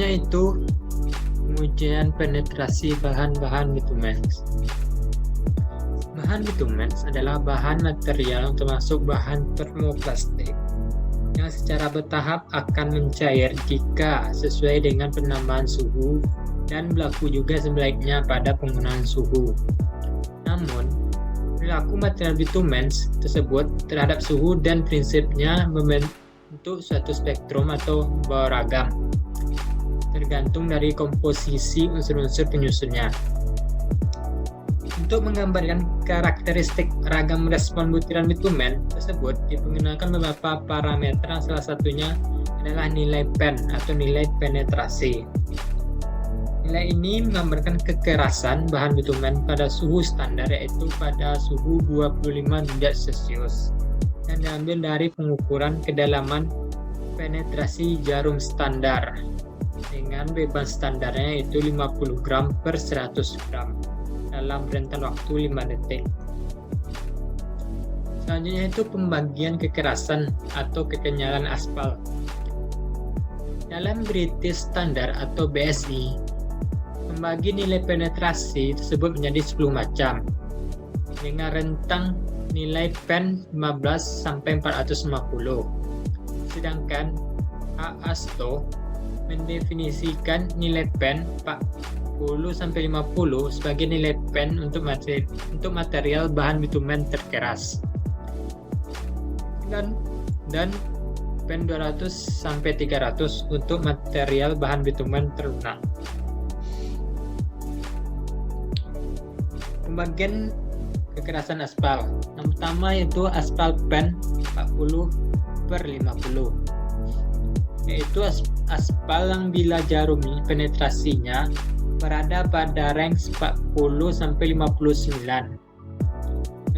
Selanjutnya itu pengujian penetrasi bahan-bahan bitumen. Bahan bitumen adalah bahan material termasuk bahan termoplastik yang secara bertahap akan mencair jika sesuai dengan penambahan suhu dan berlaku juga sebaliknya pada penggunaan suhu. Namun, perilaku material bitumen tersebut terhadap suhu dan prinsipnya membentuk suatu spektrum atau beragam, tergantung dari komposisi unsur-unsur penyusunnya. Untuk menggambarkan karakteristik ragam respon butiran bitumen tersebut dipergunakan beberapa parameter, salah satunya adalah nilai pen atau nilai penetrasi. Nilai ini menggambarkan kekerasan bahan bitumen pada suhu standar, yaitu pada suhu 25 derajat Celcius, dan diambil dari pengukuran kedalaman penetrasi jarum standar dengan beban standarnya yaitu 50 gram per 100 gram dalam rentan waktu 5 detik. Selanjutnya itu pembagian kekerasan atau kekenyalan aspal. Dalam British Standard atau BSI, membagi nilai penetrasi tersebut menjadi 10 macam dengan rentang nilai pen 15 sampai 450. Sedangkan AASTO mendefinisikan nilai pen 40 sampai 50 sebagai nilai pen untuk material bahan bitumen terkeras. Dan pen 200 sampai 300 untuk material bahan bitumen terlunak. Pembagian kekerasan aspal. Yang pertama yaitu aspal pen 40/50, yaitu aspal yang bila jarum penetrasinya berada pada range 40 sampai 59.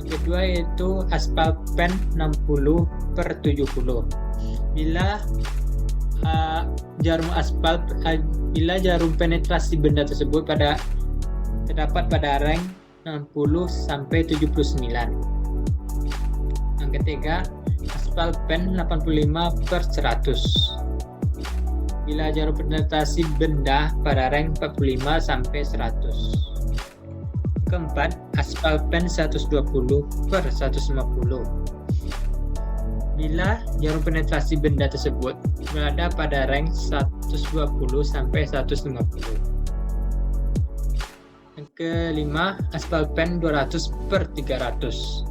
Yang kedua yaitu aspal pen 60/70. Bila jarum penetrasi benda tersebut terdapat pada range 60 sampai 79. Yang ketiga, aspal pen 85/100. Bila jarum penetrasi benda pada rank 45 sampai 100. Keempat, aspal pen 120/150. Bila jarum penetrasi benda tersebut berada pada rank 120 sampai 150. Yang kelima, aspal pen 200/300.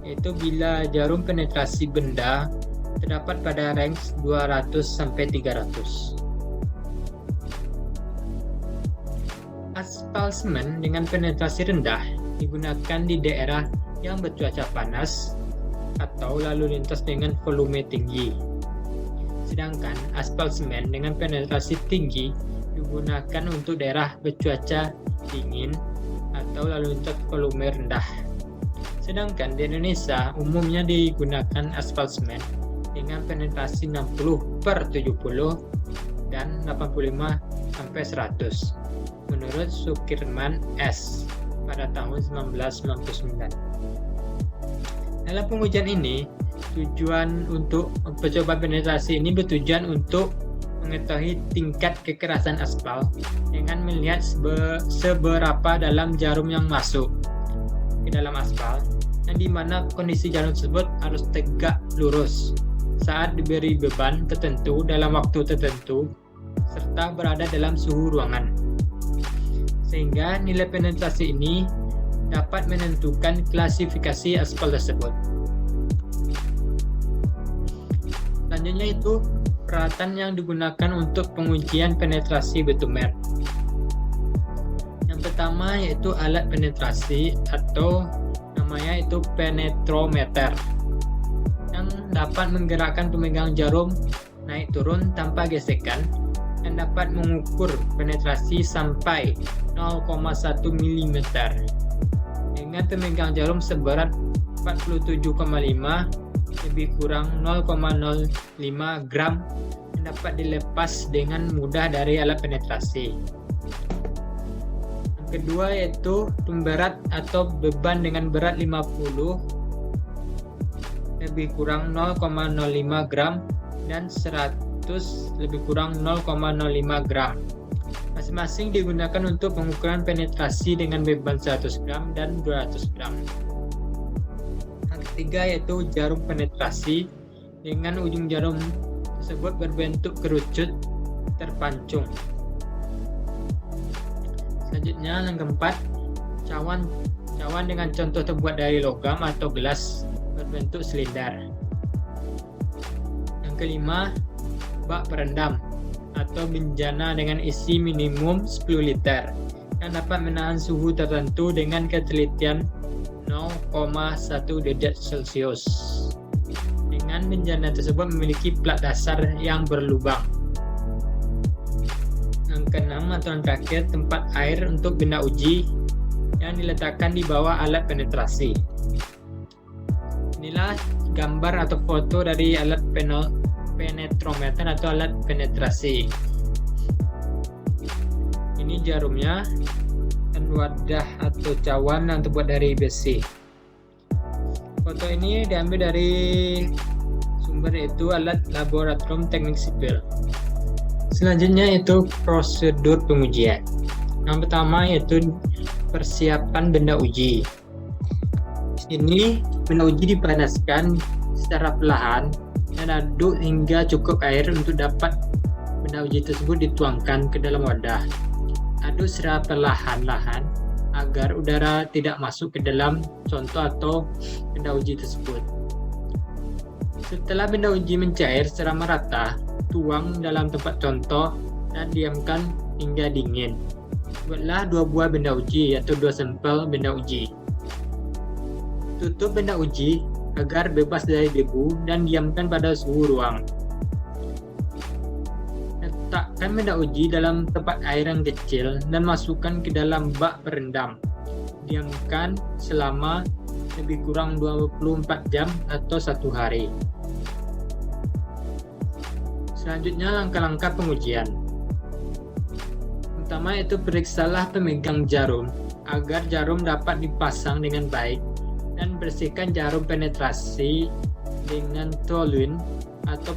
Yaitu bila jarum penetrasi benda terdapat pada range 200 sampai 300. Aspal semen dengan penetrasi rendah digunakan di daerah yang bercuaca panas atau lalu lintas dengan volume tinggi. Sedangkan aspal semen dengan penetrasi tinggi digunakan untuk daerah bercuaca dingin atau lalu lintas volume rendah. Sedangkan di Indonesia umumnya digunakan aspal semen dengan penetrasi 60/70 dan 85 sampai 100 menurut Sukirman S pada tahun 1999. Dalam pengujian ini, tujuan untuk percobaan penetrasi ini bertujuan untuk mengetahui tingkat kekerasan aspal dengan melihat seberapa dalam jarum yang masuk ke dalam aspal, yang dimana kondisi jarum tersebut harus tegak lurus saat diberi beban tertentu dalam waktu tertentu serta berada dalam suhu ruangan, sehingga nilai penetrasi ini dapat menentukan klasifikasi aspal tersebut. Selanjutnya itu peralatan yang digunakan untuk pengujian penetrasi bitumen. Yang pertama yaitu alat penetrasi atau namanya itu penetrometer, yang dapat menggerakkan pemegang jarum naik turun tanpa gesekan dan dapat mengukur penetrasi sampai 0,1 mm dengan pemegang jarum seberat 47,5 lebih kurang 0,05 gram yang dapat dilepas dengan mudah dari alat penetrasi. Yang kedua yaitu pemberat atau beban dengan berat 50 lebih kurang 0,05 gram dan 100 putus lebih kurang 0,05 gram. Masing-masing digunakan untuk pengukuran penetrasi dengan beban 100 gram dan 200 gram. Yang ketiga yaitu jarum penetrasi dengan ujung jarum tersebut berbentuk kerucut terpancung. Selanjutnya yang keempat, cawan dengan contoh terbuat dari logam atau gelas berbentuk silinder. Yang kelima, bak perendam atau bejana dengan isi minimum 10 liter yang dapat menahan suhu tertentu dengan ketelitian 0,1 derajat Celcius. Dengan bejana tersebut memiliki plat dasar yang berlubang. Yang keenam atau yang terakhir, tempat air untuk benda uji yang diletakkan di bawah alat penetrasi. Inilah gambar atau foto dari alat penetrometer atau alat penetrasi. Ini jarumnya dan wadah atau cawan yang terbuat dari besi. Foto ini diambil dari sumber yaitu alat laboratorium teknik sipil. Selanjutnya yaitu prosedur pengujian. Yang pertama yaitu persiapan benda uji. Ini benda uji dipanaskan secara perlahan dan aduk hingga cukup air untuk dapat benda uji tersebut dituangkan ke dalam wadah. Aduk secara perlahan-lahan agar udara tidak masuk ke dalam contoh atau benda uji tersebut. Setelah benda uji mencair secara merata, tuang dalam tempat contoh dan diamkan hingga dingin. Buatlah 2 buah benda uji atau 2 sampel benda uji. Tutup benda uji agar bebas dari debu dan diamkan pada suhu ruang. Letakkan benda uji dalam tempat air yang kecil dan masukkan ke dalam bak perendam. Diamkan selama lebih kurang 24 jam atau 1 hari. Selanjutnya langkah-langkah pengujian. Pertama yaitu periksalah pemegang jarum agar jarum dapat dipasang dengan baik dan bersihkan jarum penetrasi dengan toluene atau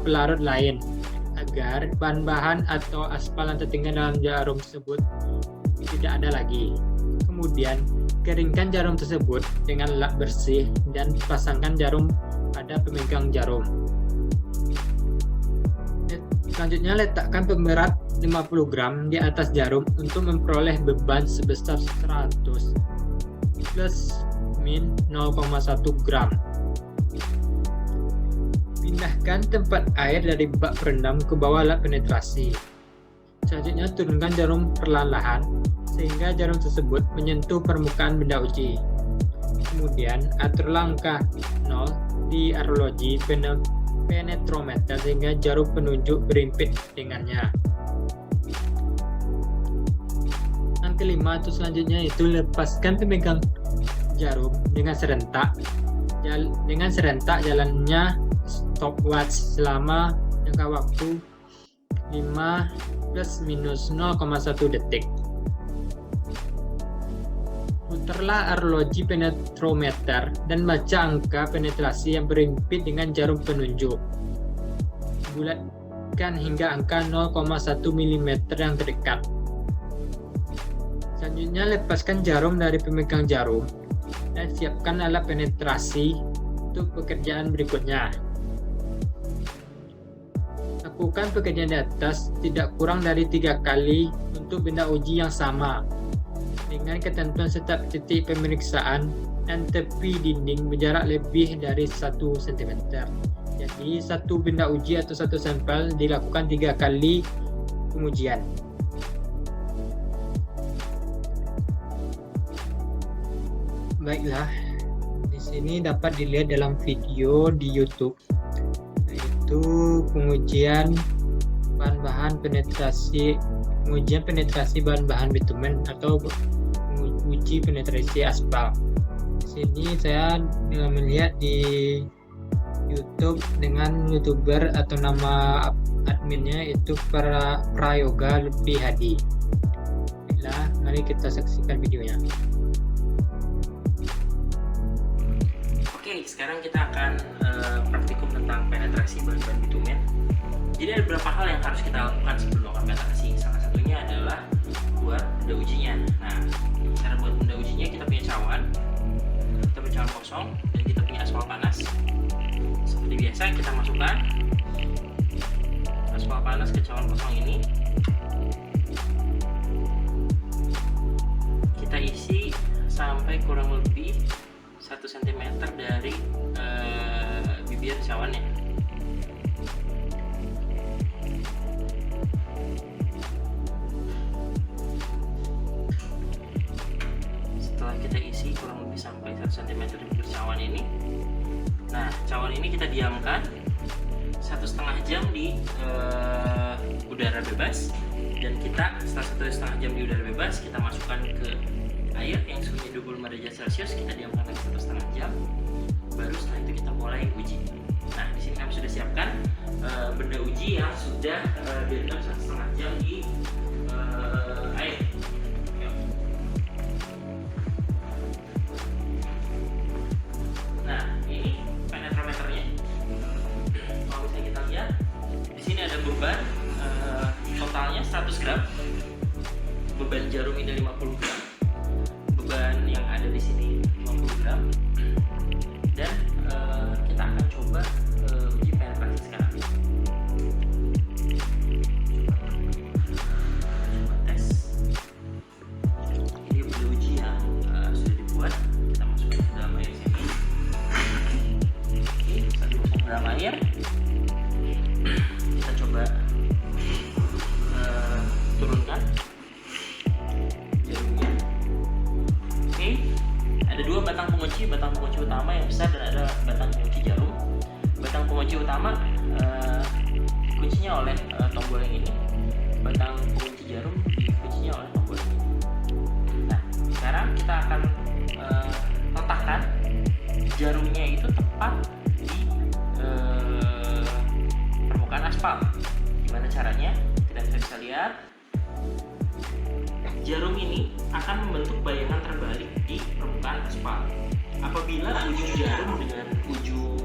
pelarut lain agar bahan-bahan atau aspal yang tertinggal dalam jarum tersebut tidak ada lagi. Kemudian keringkan jarum tersebut dengan lap bersih dan pasangkan jarum pada pemegang jarum. Selanjutnya letakkan pemberat 50 gram di atas jarum untuk memperoleh beban sebesar 100 plus min 0,1 gram. Pindahkan tempat air dari bak perendam ke bawah alat penetrasi. Selanjutnya turunkan jarum perlahan-lahan sehingga jarum tersebut menyentuh permukaan benda uji. Kemudian atur langkah 0 di arloji penetrometer sehingga jarum penunjuk berimpit dengannya. Yang kelima itu selanjutnya itu lepaskan pemegang jarum dengan serentak jalannya stopwatch selama jangka waktu 5 plus minus 0,1 detik. Putarlah arloji penetrometer dan baca angka penetrasi yang berimpit dengan jarum penunjuk. Bulatkan hingga angka 0,1 mm yang terdekat. Selanjutnya lepaskan jarum dari pemegang jarum dan siapkan alat penetrasi untuk pekerjaan berikutnya. Lakukan pekerjaan di atas tidak kurang dari 3 kali untuk benda uji yang sama dengan ketentuan setiap titik pemeriksaan dan tepi dinding berjarak lebih dari 1 cm. Jadi satu benda uji atau satu sampel dilakukan 3 kali pengujian. Baiklah, di sini dapat dilihat dalam video di YouTube, yaitu pengujian penetrasi bahan-bahan bitumen atau uji penetrasi aspal. Di sini saya melihat di YouTube dengan YouTuber atau nama adminnya itu Prayoga Lutfi Hadi. Baiklah, mari kita saksikan videonya. sekarang kita akan praktikum tentang penetrasi bahan-bahan bitumen. Jadi ada beberapa hal yang harus kita lakukan sebelum melakukan penetrasi. Salah satunya adalah buat benda ujinya. Nah, cara buat benda ujinya, kita punya cawan kosong, dan kita punya aspal panas. Seperti biasa, kita masukkan aspal panas ke cawan kosong ini. Kita isi sampai kurang lebih 1 cm dari bibir cawannya. Setelah kita isi kurang lebih sampai 1 cm dari bibir cawan ini, nah cawan ini kita diamkan 1,5 jam di udara bebas, dan kita setelah 1,5 jam di udara bebas, kita masukkan ke air yang suhunya 25 derajat Celcius, kita diamkan lagi 1,5 jam, baru setelah itu kita mulai uji. Nah, di sini kami sudah siapkan benda uji yang sudah direndam 1,5 jam di air. Nah, ini penetrometernya. Kalau misalnya kita lihat, di sini ada beban totalnya 100 gram, beban jarum ini 50 gram, beban yang ada di sini 50 gram, dan kita akan coba uji penetrasi sekarang. Coba tes. Ini benda uji yang sudah dibuat. Kita masukkan ke dalam air sini. Oke, setelah dimasukkan ke dalam air, kita coba turunkan jarumnya. Oke, ada 2 batang pengunci utama yang besar, dan ada batang pengunci jarum. Batang pengunci utama kuncinya oleh tombol yang ini. Batang pengunci jarum dikuncinya oleh tombol ini. Nah, sekarang kita akan letakkan jarumnya itu tepat di permukaan aspal. Gimana caranya? Kita bisa lihat, jarum ini akan membentuk bayangan terbalik di permukaan aspal. Apabila ujung jarum dengan ujung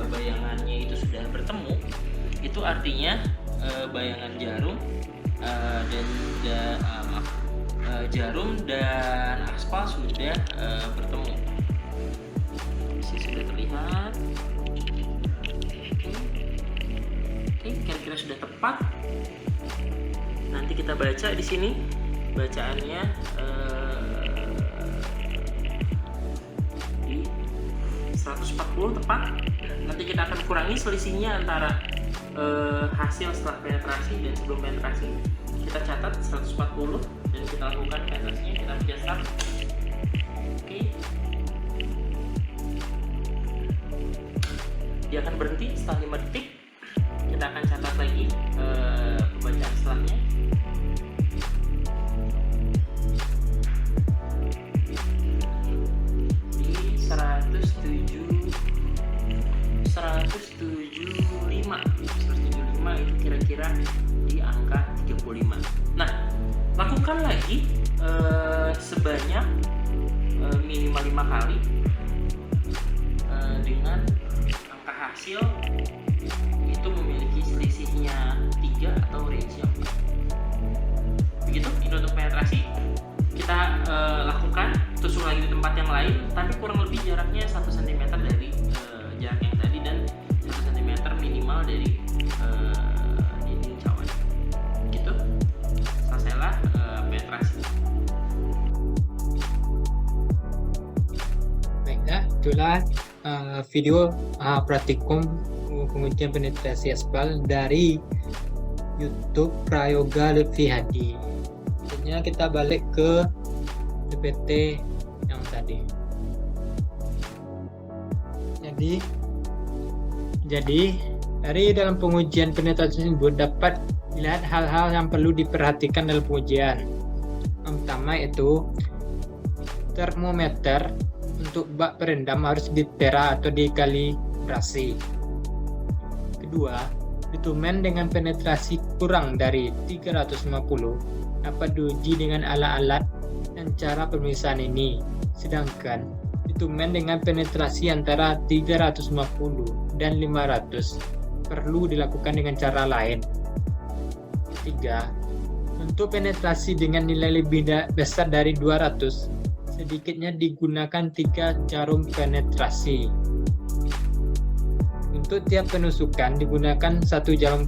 bayangannya itu sudah bertemu, itu artinya bayangan jarum jarum dan aspal sudah bertemu. Ini sudah terlihat. Oke, kira-kira sudah tepat. Nanti kita baca di sini, bacaannya di 140 tepat. Nanti kita akan kurangi selisihnya antara hasil setelah penetrasi dan sebelum penetrasi. Kita catat 140 dan kita lakukan penetrasinya. Kita adjust. Oke. Dia akan berhenti setelah 5 detik. Kita akan catat lagi pembacaan setelahnya. Di 175 itu kira-kira di angka 35. Nah, lakukan lagi sebanyak minimal 5 kali dengan angka hasil itu memiliki selisihnya 3 atau range 4. Begitu, ini untuk penetrasi. Kita lakukan, tusuk lagi di tempat yang lain, tapi kurang lebih jaraknya 1 cm dari jarak yang tadi, dan 1 cm minimal dari dinding cawan. Gitu, selesailah penetrasi. Baiklah, itulah video praktikum pengujian penetrasi aspal dari YouTube Prayoga Lutfi Hadi. Selanjutnya kita balik ke PPT yang tadi. Jadi dari dalam pengujian penetrasi tersebut dapat dilihat hal-hal yang perlu diperhatikan dalam pengujian. Yang pertama itu termometer untuk bak perendam harus ditera atau dikalibrasi. Kedua, bitumen dengan penetrasi kurang dari 350 dapat diuji dengan alat-alat dan cara pemeriksaan ini. Sedangkan bitumen dengan penetrasi antara 350 dan 500 perlu dilakukan dengan cara lain. Ketiga, untuk penetrasi dengan nilai lebih besar dari 200, sedikitnya digunakan 3 jarum penetrasi. Untuk tiap penusukan digunakan 1 jarum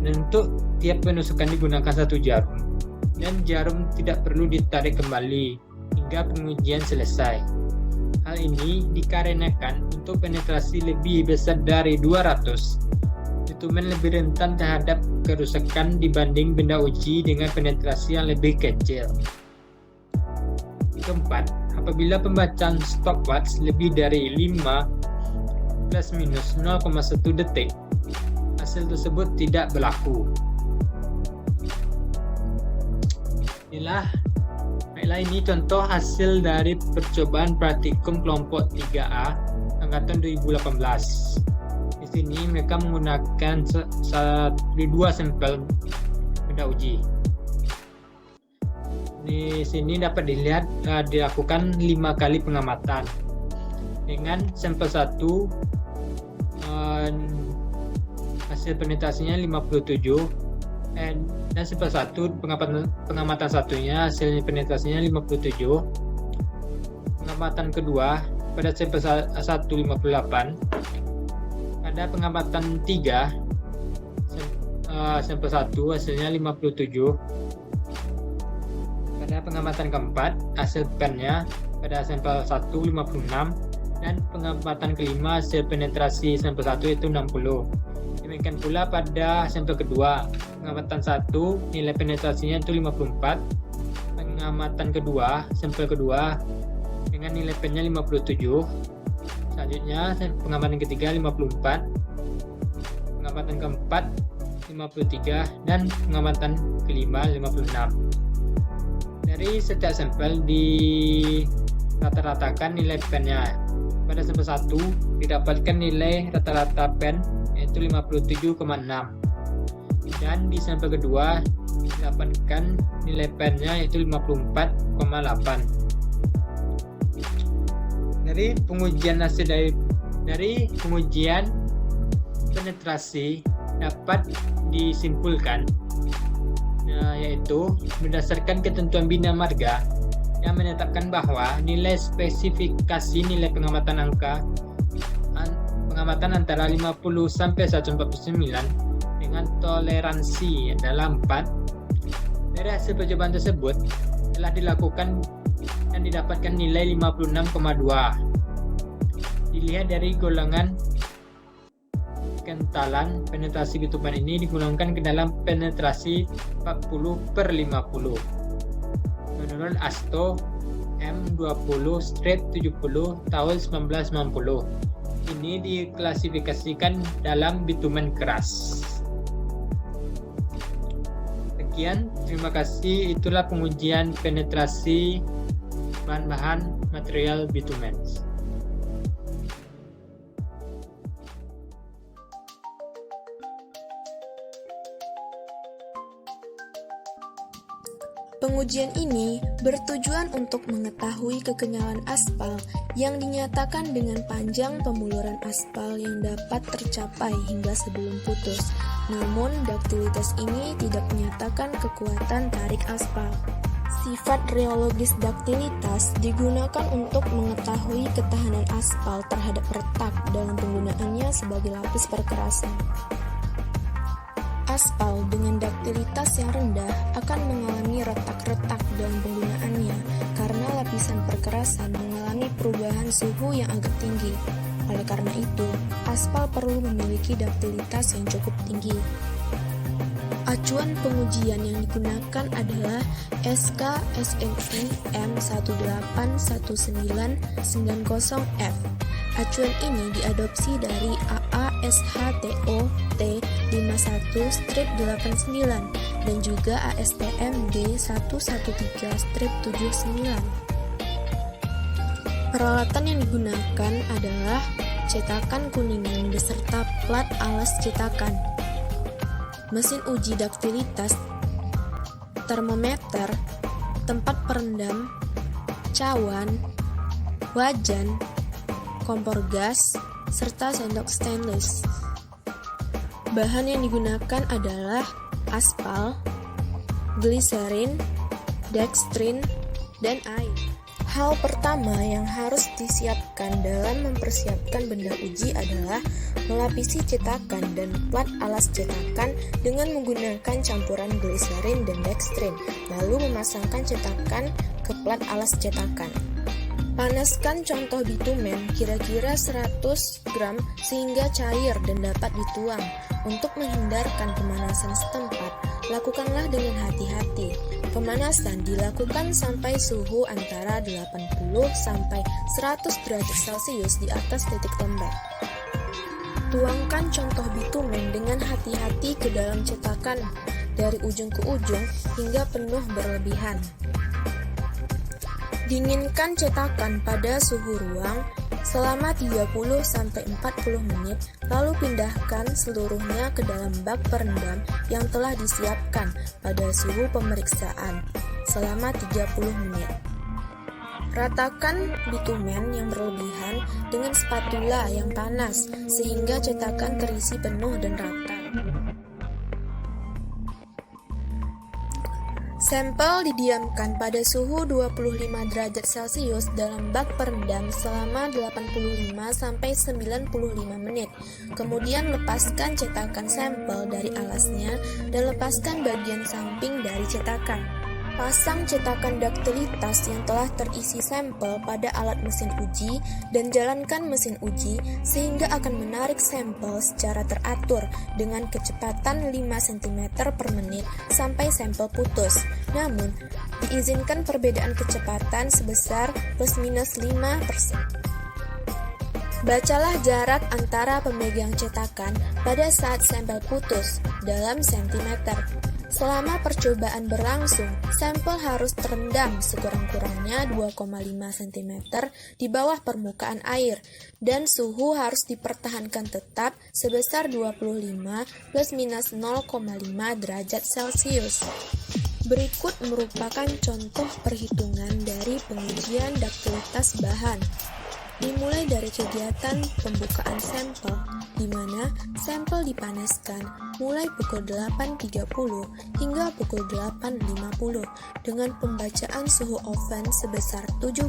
untuk tiap penusukan digunakan 1 jarum, dan jarum tidak perlu ditarik kembali hingga pengujian selesai. Hal ini dikarenakan untuk penetrasi lebih besar dari 200, bitumen lebih rentan terhadap kerusakan dibanding benda uji dengan penetrasi yang lebih kecil. Keempat, apabila pembacaan stopwatch lebih dari 5 ± 0,1 detik, hasil tersebut tidak berlaku. Baiklah, ini contoh hasil dari percobaan praktikum kelompok 3A angkatan 2018. Di sini mereka menggunakan 2 sampel benda uji. Di sini dapat dilihat dilakukan 5 kali pengamatan. Dengan sampel 1 hasil penetrasinya 57, dan sampel 1 pengamatan satunya hasil penetrasinya 57. Pengamatan kedua pada sampel 1 58. Pada pengamatan 3 sampel 1 hasilnya 57. Pada pengamatan keempat hasil pennya pada sampel 1 56, dan pengamatan kelima hasil penetrasi sampel 1 itu 60. Demikian pula pada sampel kedua, pengamatan 1 nilai penetrasinya itu 54. Pengamatan kedua, sampel kedua dengan nilai pennya 57. Selanjutnya pengamatan ketiga 54, pengamatan keempat 53, dan pengamatan kelima 56. Dari setiap sampel di rata-ratakan nilai pennya. Pada sampel 1 didapatkan nilai rata-rata pen yaitu 57,6, dan di sampel kedua didapatkan nilai pennya yaitu 54,8. Dari pengujian penetrasi dapat disimpulkan yaitu berdasarkan ketentuan Bina Marga yang menetapkan bahwa nilai spesifikasi nilai pengamatan antara 50 sampai 149 dengan toleransi adalah 4. Dari hasil percobaan tersebut telah dilakukan dan didapatkan nilai 56,2. Dilihat dari golongan kentalan penetrasi bitumen ini digolongkan ke dalam penetrasi 40/50 menurut ASTO M20/70 tahun 1990. Ini diklasifikasikan dalam bitumen keras. Sekian, terima kasih. Itulah pengujian penetrasi bahan-bahan material bitumen. Pengujian ini bertujuan untuk mengetahui kekenyalan aspal yang dinyatakan dengan panjang pemuluran aspal yang dapat tercapai hingga sebelum putus. Namun, duktilitas ini tidak menyatakan kekuatan tarik aspal. Sifat reologis duktilitas digunakan untuk mengetahui ketahanan aspal terhadap retak dalam penggunaannya sebagai lapis perkerasan. Aspal dengan duktilitas yang rendah akan mengalami retak-retak dalam penggunaannya karena lapisan perkerasan mengalami perubahan suhu yang agak tinggi. Oleh karena itu, aspal perlu memiliki duktilitas yang cukup tinggi. Acuan pengujian yang digunakan adalah SK SNI M181990F. Acuan ini diadopsi dari AASHTO T51-89 dan juga ASTM D113-79. Peralatan yang digunakan adalah cetakan kuningan beserta plat alas cetakan, mesin uji duktilitas, termometer, tempat perendam, cawan, wajan, kompor gas, serta sendok stainless. Bahan yang digunakan adalah aspal, gliserin, dextrin, dan air. Hal pertama yang harus disiapkan dalam mempersiapkan benda uji adalah melapisi cetakan dan plat alas cetakan dengan menggunakan campuran gliserin dan dextrin, lalu memasangkan cetakan ke plat alas cetakan. Panaskan contoh bitumen kira-kira 100 gram sehingga cair dan dapat dituang. Untuk menghindarkan pemanasan setempat, lakukanlah dengan hati-hati. Pemanasan dilakukan sampai suhu antara 80 sampai 100 derajat Celcius di atas titik lembab. Tuangkan contoh bitumen dengan hati-hati ke dalam cetakan dari ujung ke ujung hingga penuh berlebihan. Dinginkan cetakan pada suhu ruang selama 30-40 menit, lalu pindahkan seluruhnya ke dalam bak perendam yang telah disiapkan pada suhu pemeriksaan selama 30 menit. Ratakan bitumen yang berlebihan dengan spatula yang panas sehingga cetakan terisi penuh dan rata. Sampel didiamkan pada suhu 25 derajat Celcius dalam bak perendam selama 85-95 menit. Kemudian lepaskan cetakan sampel dari alasnya dan lepaskan bagian samping dari cetakan. Pasang cetakan daktilitas yang telah terisi sampel pada alat mesin uji dan jalankan mesin uji sehingga akan menarik sampel secara teratur dengan kecepatan 5 cm per menit sampai sampel putus. Namun, diizinkan perbedaan kecepatan sebesar plus-minus 5%. Bacalah jarak antara pemegang cetakan pada saat sampel putus dalam sentimeter. Selama percobaan berlangsung, sampel harus terendam sekurang-kurangnya 2,5 cm di bawah permukaan air dan suhu harus dipertahankan tetap sebesar 25 plus-minus 0,5 derajat Celcius. Berikut merupakan contoh perhitungan dari pengujian daktilitas bahan. Dimulai dari kegiatan pembukaan sampel, di mana sampel dipanaskan mulai pukul 8.30 hingga pukul 8.50 dengan pembacaan suhu oven sebesar 70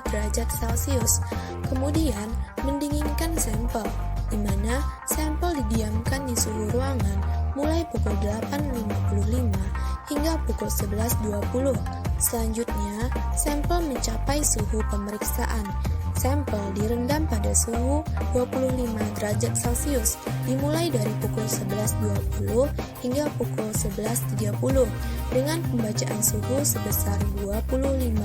derajat Celcius. Kemudian, mendinginkan sampel, di mana sampel didiamkan di suhu ruangan mulai pukul 8.55 hingga pukul 11.20. Selanjutnya, sampel mencapai suhu pemeriksaan. Sampel direndam pada suhu 25 derajat Celcius dimulai dari pukul 11.20 hingga pukul 11.30 dengan pembacaan suhu sebesar 25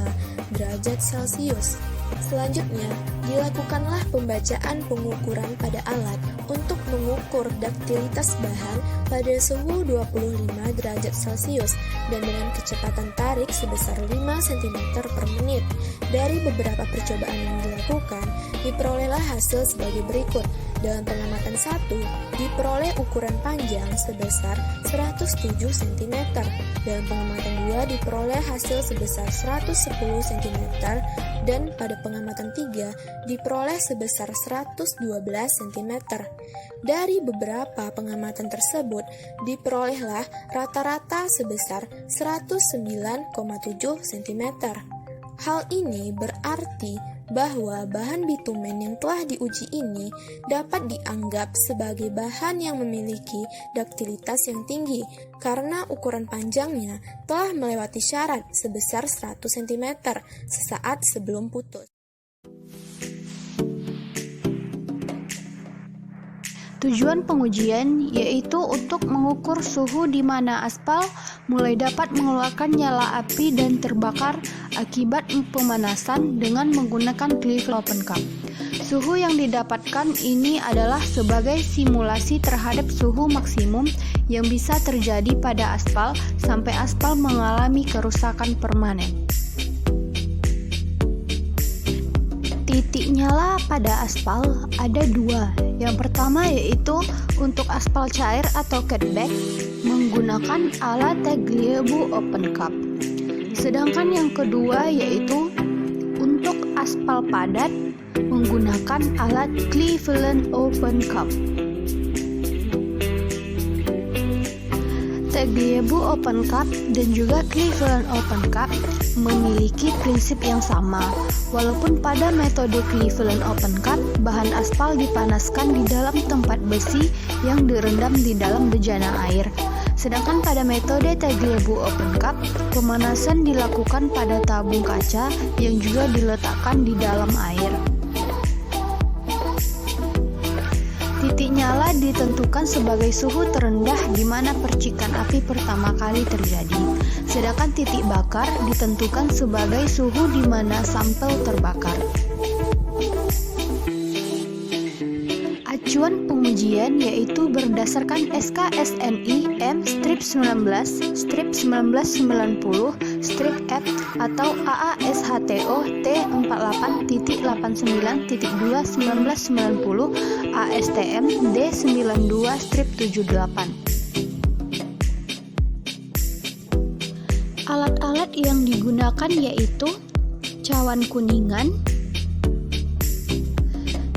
derajat Celcius. Selanjutnya, dilakukanlah pembacaan pengukuran pada alat untuk mengukur daktilitas bahan pada suhu 25 derajat Celcius dan dengan kecepatan tarik sebesar 5 cm per menit. Dari beberapa percobaan yang dilakukan, diperolehlah hasil sebagai berikut. Dalam pengamatan 1, diperoleh ukuran panjang sebesar 107 cm. Dalam pengamatan 2, diperoleh hasil sebesar 110 cm. Dan pada pengamatan 3, diperoleh sebesar 112 cm. Dari beberapa pengamatan tersebut, diperolehlah rata-rata sebesar 109,7 cm. Hal ini berarti bahwa bahan bitumen yang telah diuji ini dapat dianggap sebagai bahan yang memiliki daktilitas yang tinggi karena ukuran panjangnya telah melewati syarat sebesar 100 cm sesaat sebelum putus. Tujuan pengujian yaitu untuk mengukur suhu di mana aspal mulai dapat mengeluarkan nyala api dan terbakar akibat pemanasan dengan menggunakan Cleveland Open Cup. Suhu yang didapatkan ini adalah sebagai simulasi terhadap suhu maksimum yang bisa terjadi pada aspal sampai aspal mengalami kerusakan permanen. Titik nyala pada aspal ada dua. Yang pertama yaitu untuk aspal cair atau catback menggunakan alat Tagliabue Open Cup. Sedangkan yang kedua yaitu untuk aspal padat menggunakan alat Cleveland Open Cup. Tagliabue Open Cup dan juga Cleveland Open Cup memiliki prinsip yang sama. Walaupun pada metode Cleveland Open Cup, bahan aspal dipanaskan di dalam tempat besi yang direndam di dalam bejana air. Sedangkan pada metode Tagliabue Open Cup, pemanasan dilakukan pada tabung kaca yang juga diletakkan di dalam air. Titik nyala ditentukan sebagai suhu terendah di mana percikan api pertama kali terjadi. Sedangkan titik bakar ditentukan sebagai suhu di mana sampel terbakar. Acuan pengujian yaitu berdasarkan SKSNI M-1990/F atau AASHTO T48.89.2/1990 ASTM D92-78. Alat-alat yang digunakan yaitu cawan kuningan,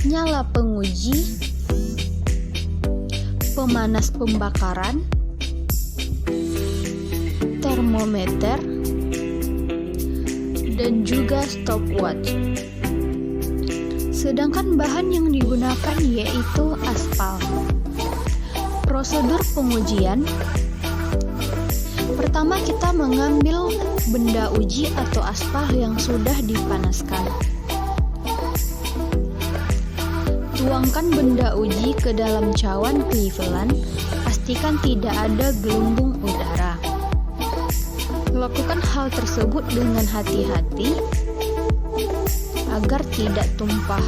nyala penguji, pemanas pembakaran, termometer, dan juga stopwatch. Sedangkan bahan yang digunakan yaitu aspal. Prosedur pengujian: pertama, kita mengambil benda uji atau aspal yang sudah dipanaskan. Tuangkan benda uji ke dalam cawan Cleveland, pastikan tidak ada gelembung udara. Lakukan hal tersebut dengan hati-hati agar tidak tumpah.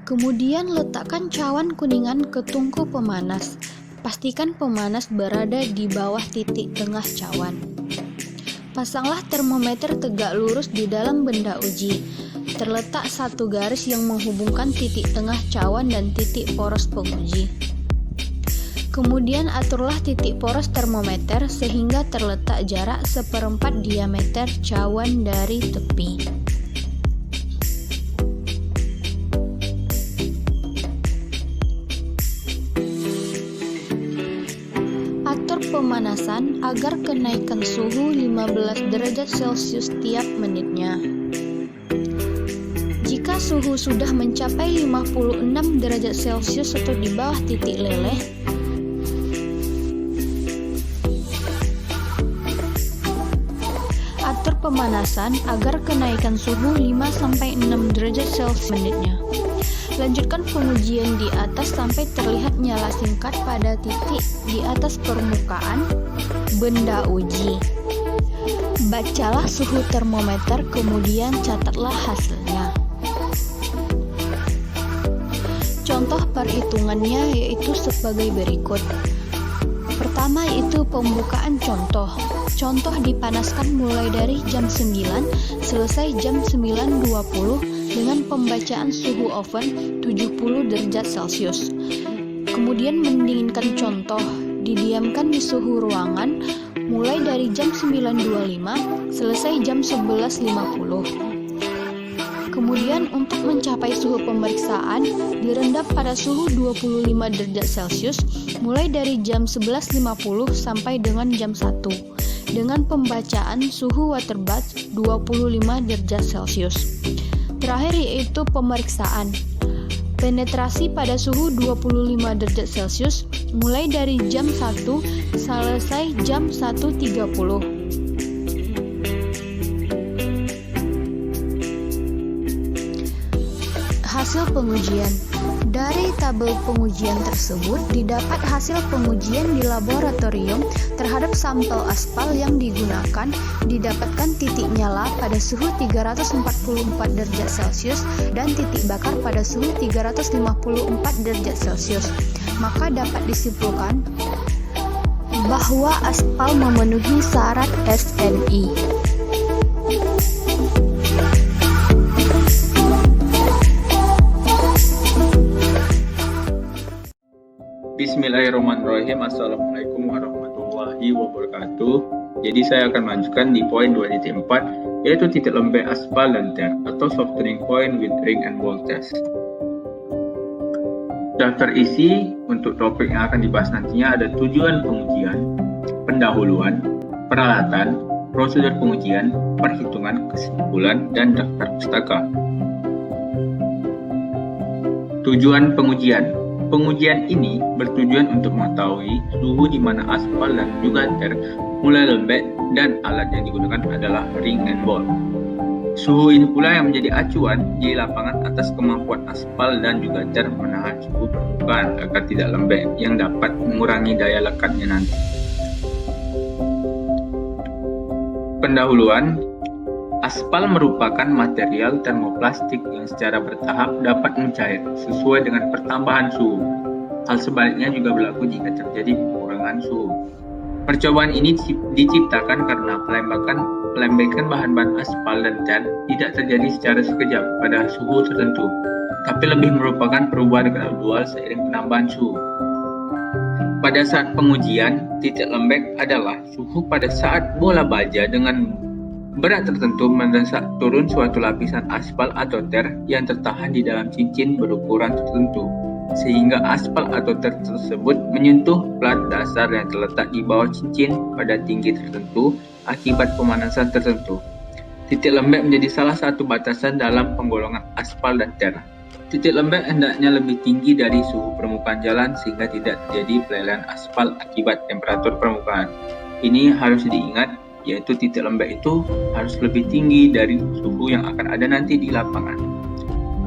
Kemudian letakkan cawan kuningan ke tungku pemanas. Pastikan pemanas berada di bawah titik tengah cawan. Pasanglah termometer tegak lurus di dalam benda uji. Terletak satu garis yang menghubungkan titik tengah cawan dan titik poros penguji. Kemudian aturlah titik poros termometer sehingga terletak jarak 1/4 diameter cawan dari tepi. Pemanasan agar kenaikan suhu 15 derajat Celcius tiap menitnya. Jika suhu sudah mencapai 56 derajat Celcius atau di bawah titik leleh, atur pemanasan agar kenaikan suhu 5-6 derajat Celcius menitnya. Lanjutkan pengujian di atas sampai terlihat nyala singkat pada titik di atas permukaan benda uji. Bacalah suhu termometer, kemudian catatlah hasilnya. Contoh perhitungannya yaitu sebagai berikut. Pertama itu pembukaan contoh. Contoh dipanaskan mulai dari jam 9 selesai jam 9.20 dengan pembacaan suhu oven 70 derajat Celcius. Kemudian mendinginkan contoh, didiamkan di suhu ruangan mulai dari jam 9.25 selesai jam 11.50. Kemudian untuk mencapai suhu pemeriksaan, direndam pada suhu 25 derajat Celcius mulai dari jam 11.50 sampai dengan jam 1 dengan pembacaan suhu water bath 25 derajat Celcius. Terakhir yaitu pemeriksaan. Penetrasi pada suhu 25 derajat Celcius mulai dari jam 1 selesai jam 1.30. Hasil pengujian. Dari tabel pengujian tersebut didapat hasil pengujian di laboratorium terhadap sampel aspal yang digunakan, didapatkan titik nyala pada suhu 344 derajat Celcius dan titik bakar pada suhu 354 derajat Celcius. Maka dapat disimpulkan bahwa aspal memenuhi syarat SNI. Bismillahirrahmanirrahim. Assalamualaikum warahmatullahi wabarakatuh. Jadi saya akan melanjutkan di poin 2.4, yaitu titik lembek aspal dan ter atau softening point with ring and ball test. Daftar isi untuk topik yang akan dibahas nantinya ada tujuan pengujian, pendahuluan, peralatan, prosedur pengujian, perhitungan, kesimpulan, dan daftar pustaka. Tujuan pengujian. Pengujian ini bertujuan untuk mengetahui suhu di mana aspal dan juga ter mulai lembek dan alat yang digunakan adalah ring and ball. Suhu ini pula yang menjadi acuan di lapangan atas kemampuan aspal dan juga ter menahan suhu permukaan agar tidak lembek yang dapat mengurangi daya lekatnya nanti. Pendahuluan. Aspal merupakan material termoplastik yang secara bertahap dapat mencair sesuai dengan pertambahan suhu. Hal sebaliknya juga berlaku jika terjadi pengurangan suhu. Percobaan ini diciptakan karena pelembekan bahan-bahan aspal dan ter tidak terjadi secara sekejap pada suhu tertentu, tapi lebih merupakan perubahan gradual seiring penambahan suhu. Pada saat pengujian, titik lembek adalah suhu pada saat bola baja dengan berat tertentu mendesak turun suatu lapisan aspal atau ter yang tertahan di dalam cincin berukuran tertentu, sehingga aspal atau ter tersebut menyentuh plat dasar yang terletak di bawah cincin pada tinggi tertentu akibat pemanasan tertentu. Titik lembek menjadi salah satu batasan dalam penggolongan aspal dan ter. Titik lembek hendaknya lebih tinggi dari suhu permukaan jalan sehingga tidak terjadi pelelehan aspal akibat temperatur permukaan. Ini harus diingat, yaitu titik lembek itu harus lebih tinggi dari suhu yang akan ada nanti di lapangan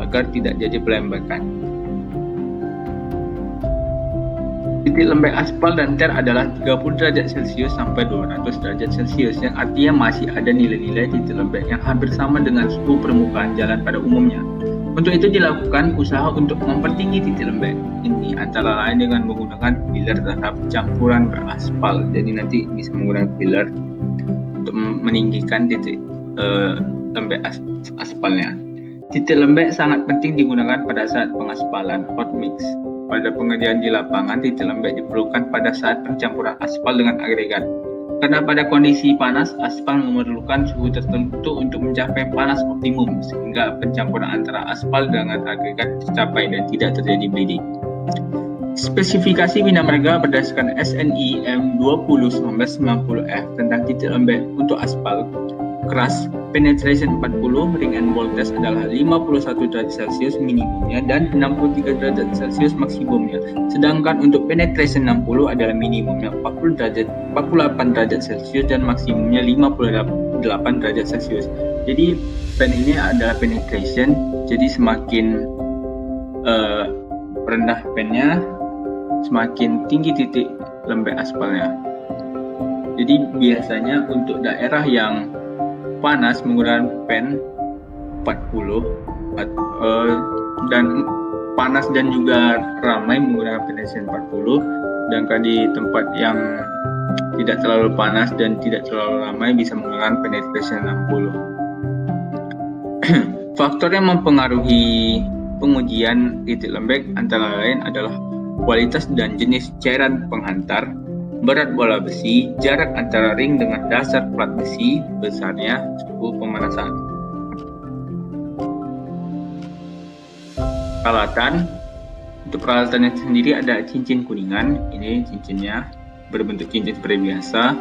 agar tidak jadi pelembekan. Titik lembek aspal dan ter adalah 30 derajat Celcius sampai 200 derajat Celcius, yang artinya masih ada nilai-nilai titik lembek yang hampir sama dengan suhu permukaan jalan pada umumnya. Untuk itu dilakukan usaha untuk mempertinggi titik lembek ini, antara lain dengan menggunakan filler tahap campuran beraspal. Jadi nanti bisa menggunakan filler untuk meninggikan titik lembek aspalnya. Titik lembek sangat penting digunakan pada saat pengaspalan hot mix. Pada pengerjaan di lapangan, titik lembek diperlukan pada saat pencampuran aspal dengan agregat. Karena pada kondisi panas, aspal memerlukan suhu tertentu untuk mencapai panas optimum, sehingga pencampuran antara aspal dengan agregat tercapai dan tidak terjadi bleeding. Spesifikasi Bina Marga berdasarkan SNI M20-1990F tentang titik lembek untuk aspal keras, penetration 40, ring and ball test adalah 51 derajat Celcius minimumnya dan 63 derajat Celcius maksimumnya. Sedangkan untuk penetration 60 adalah minimumnya 48 derajat Celcius dan maksimumnya 58 derajat Celcius. Jadi pen ini adalah penetration, jadi semakin rendah pennya, semakin tinggi titik lembek aspalnya. Jadi biasanya untuk daerah yang panas menggunakan pen 40 dan panas dan juga ramai menggunakan penetration 40, sedangkan di tempat yang tidak terlalu panas dan tidak terlalu ramai bisa menggunakan penetration 60. Faktor yang mempengaruhi pengujian titik lembek antara lain adalah kualitas dan jenis cairan penghantar, berat bola besi, jarak antara ring dengan dasar plat besi, besarnya, suhu pemanasan. Peralatan. Untuk peralatannya sendiri ada cincin kuningan, ini cincinnya berbentuk cincin seperti biasa,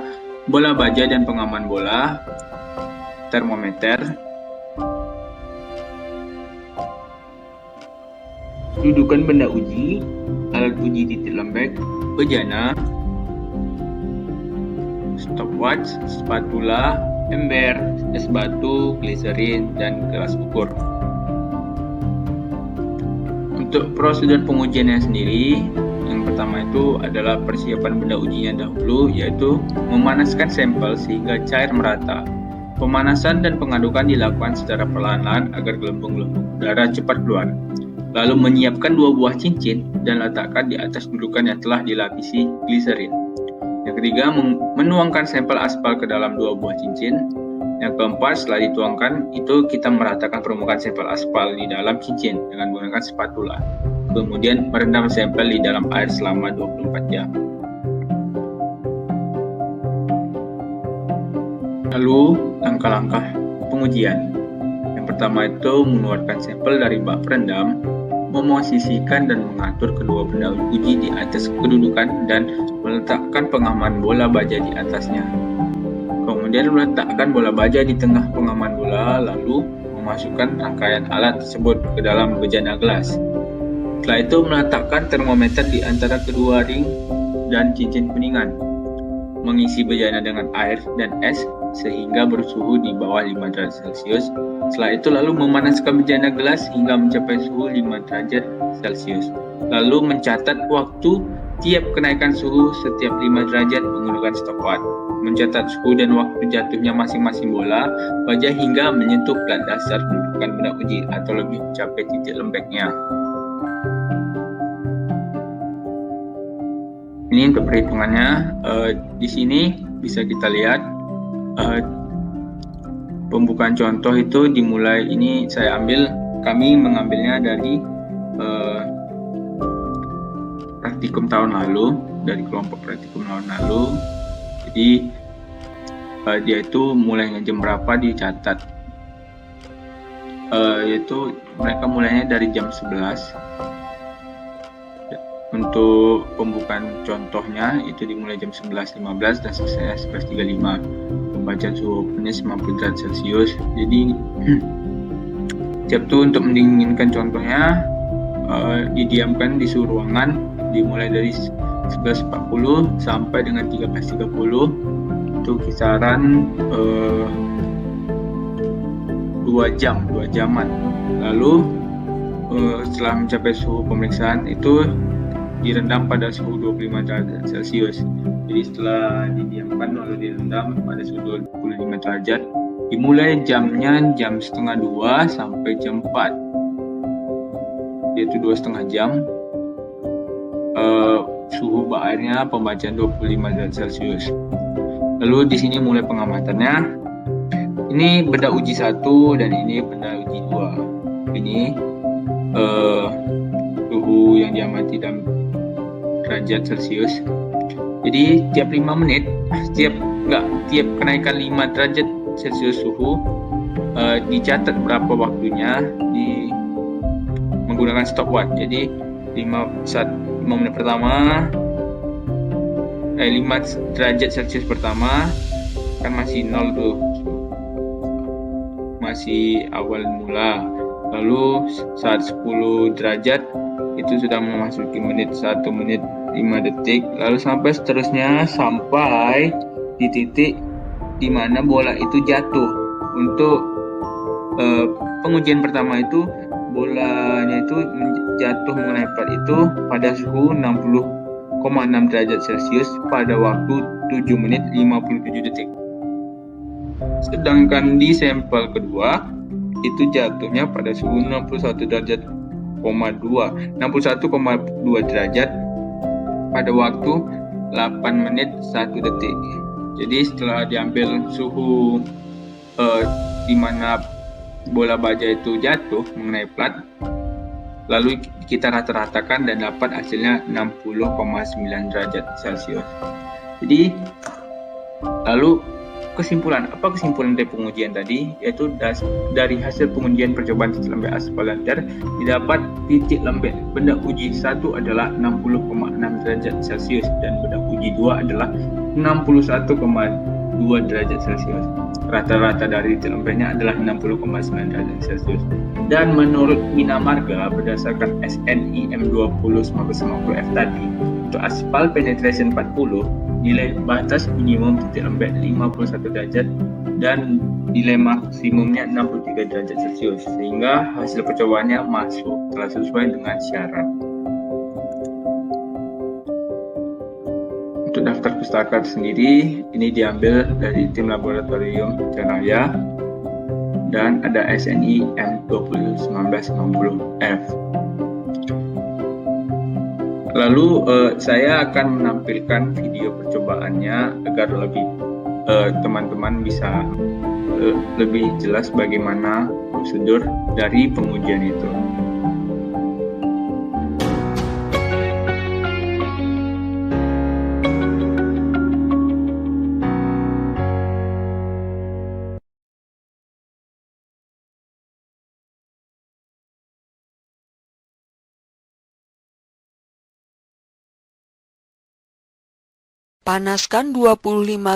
bola baja dan pengaman bola, termometer, dudukan benda uji, alat uji titik lembek, bejana, stopwatch, spatula, ember, es batu, gliserin, dan gelas ukur. Untuk prosedur pengujiannya sendiri, yang pertama itu adalah persiapan benda ujinya dahulu, yaitu memanaskan sampel sehingga cair merata. Pemanasan dan pengadukan dilakukan secara perlahan-lahan agar gelembung-gelembung udara cepat keluar. Lalu menyiapkan 2 buah cincin dan letakkan di atas dudukan yang telah dilapisi gliserin. Yang ketiga, menuangkan sampel aspal ke dalam 2 buah cincin. Yang keempat, setelah dituangkan, itu kita meratakan permukaan sampel aspal di dalam cincin dengan menggunakan spatula. kemudian merendam sampel di dalam air selama 24 jam. Lalu langkah-langkah pengujian. Yang pertama itu mengeluarkan sampel dari bak perendam, memosisikan dan mengatur kedua benda uji di atas kedudukan dan meletakkan pengaman bola baja di atasnya. Kemudian meletakkan bola baja di tengah pengaman bola, lalu memasukkan rangkaian alat tersebut ke dalam bejana gelas. Setelah itu meletakkan termometer di antara kedua ring dan cincin kuningan. Mengisi bejana dengan air dan es sehingga bersuhu di bawah 5 derajat Celcius. Setelah itu lalu memanaskan bejana gelas hingga mencapai suhu 5 derajat Celcius. Lalu mencatat waktu tiap kenaikan suhu setiap 5 derajat menggunakan stopwatch. Mencatat suhu dan waktu jatuhnya masing-masing bola baja hingga menyentuh plat dasar kedudukan benda uji atau lebih mencapai titik lembeknya. Ini untuk perhitungannya. Di sini bisa kita lihat pembukaan contoh itu dimulai. Ini kami mengambilnya dari praktikum tahun lalu, dari kelompok praktikum tahun lalu. Jadi dia itu mulainya jam berapa dicatat, yaitu mereka mulainya dari jam 11. Untuk pembukaan contohnya itu dimulai jam 11.15 dan selesai 11.35. Pembacaan suhu opennya 90 derajat Celcius. Jadi siap tuh untuk mendinginkan contohnya didiamkan di suhu ruangan dimulai dari 11.40 sampai dengan 13.30 itu kisaran 2 jaman. Lalu setelah mencapai suhu pemeriksaan itu direndam pada suhu 25 derajat Celcius. Jadi setelah didiamkan lalu direndam pada suhu 25 derajat, dimulai jamnya jam setengah 2 sampai jam 4, yaitu 2,5 jam. Suhu bak airnya pembacaan 25 derajat Celcius. Lalu di sini mulai pengamatannya. Ini benda uji 1 dan ini benda uji 2. Ini suhu yang diamati dalam derajat Celcius. Jadi tiap 5 menit, tiap kenaikan 5 derajat Celcius suhu dicatat berapa waktunya menggunakan stopwatch. Jadi 5 menit pertama 5 derajat Celcius pertama kan masih 0 tuh, masih awal mula. Lalu saat 10 derajat itu sudah memasuki menit 1 menit 5 detik, lalu sampai seterusnya sampai di titik di mana bola itu jatuh. Untuk pengujian pertama itu bolanya itu jatuh mengenai plat itu pada suhu 60,6 derajat Celcius pada waktu 7 menit 57 detik. Sedangkan di sampel kedua itu jatuhnya pada suhu 61,2 derajat pada waktu 8 menit 1 detik. Jadi setelah diambil suhu di mana bola baja itu jatuh mengenai plat, lalu kita rata-ratakan dan dapat hasilnya 60,9 derajat Celcius. Jadi lalu kesimpulan dari pengujian tadi, yaitu dari hasil pengujian percobaan titik lembek aspal lancar didapat titik lembek benda uji 1 adalah 60,6 derajat Celcius dan benda uji 2 adalah 61,2 derajat Celcius. Rata-rata dari titik lembeknya adalah 60,9 derajat Celcius. Dan menurut Minamarga berdasarkan SNI M20-1990F tadi, untuk aspal penetration 40 nilai batas minimum titik lembek 51 derajat dan nilai maksimumnya 63 derajat Celcius, sehingga hasil percobaannya masuk telah sesuai dengan syarat. Untuk daftar pustaka sendiri ini diambil dari tim laboratorium Cenaya dan ada SNI M20-1990F. Lalu saya akan menampilkan video percobaannya agar lebih teman-teman bisa lebih jelas bagaimana prosedur dari pengujian itu. Panaskan 25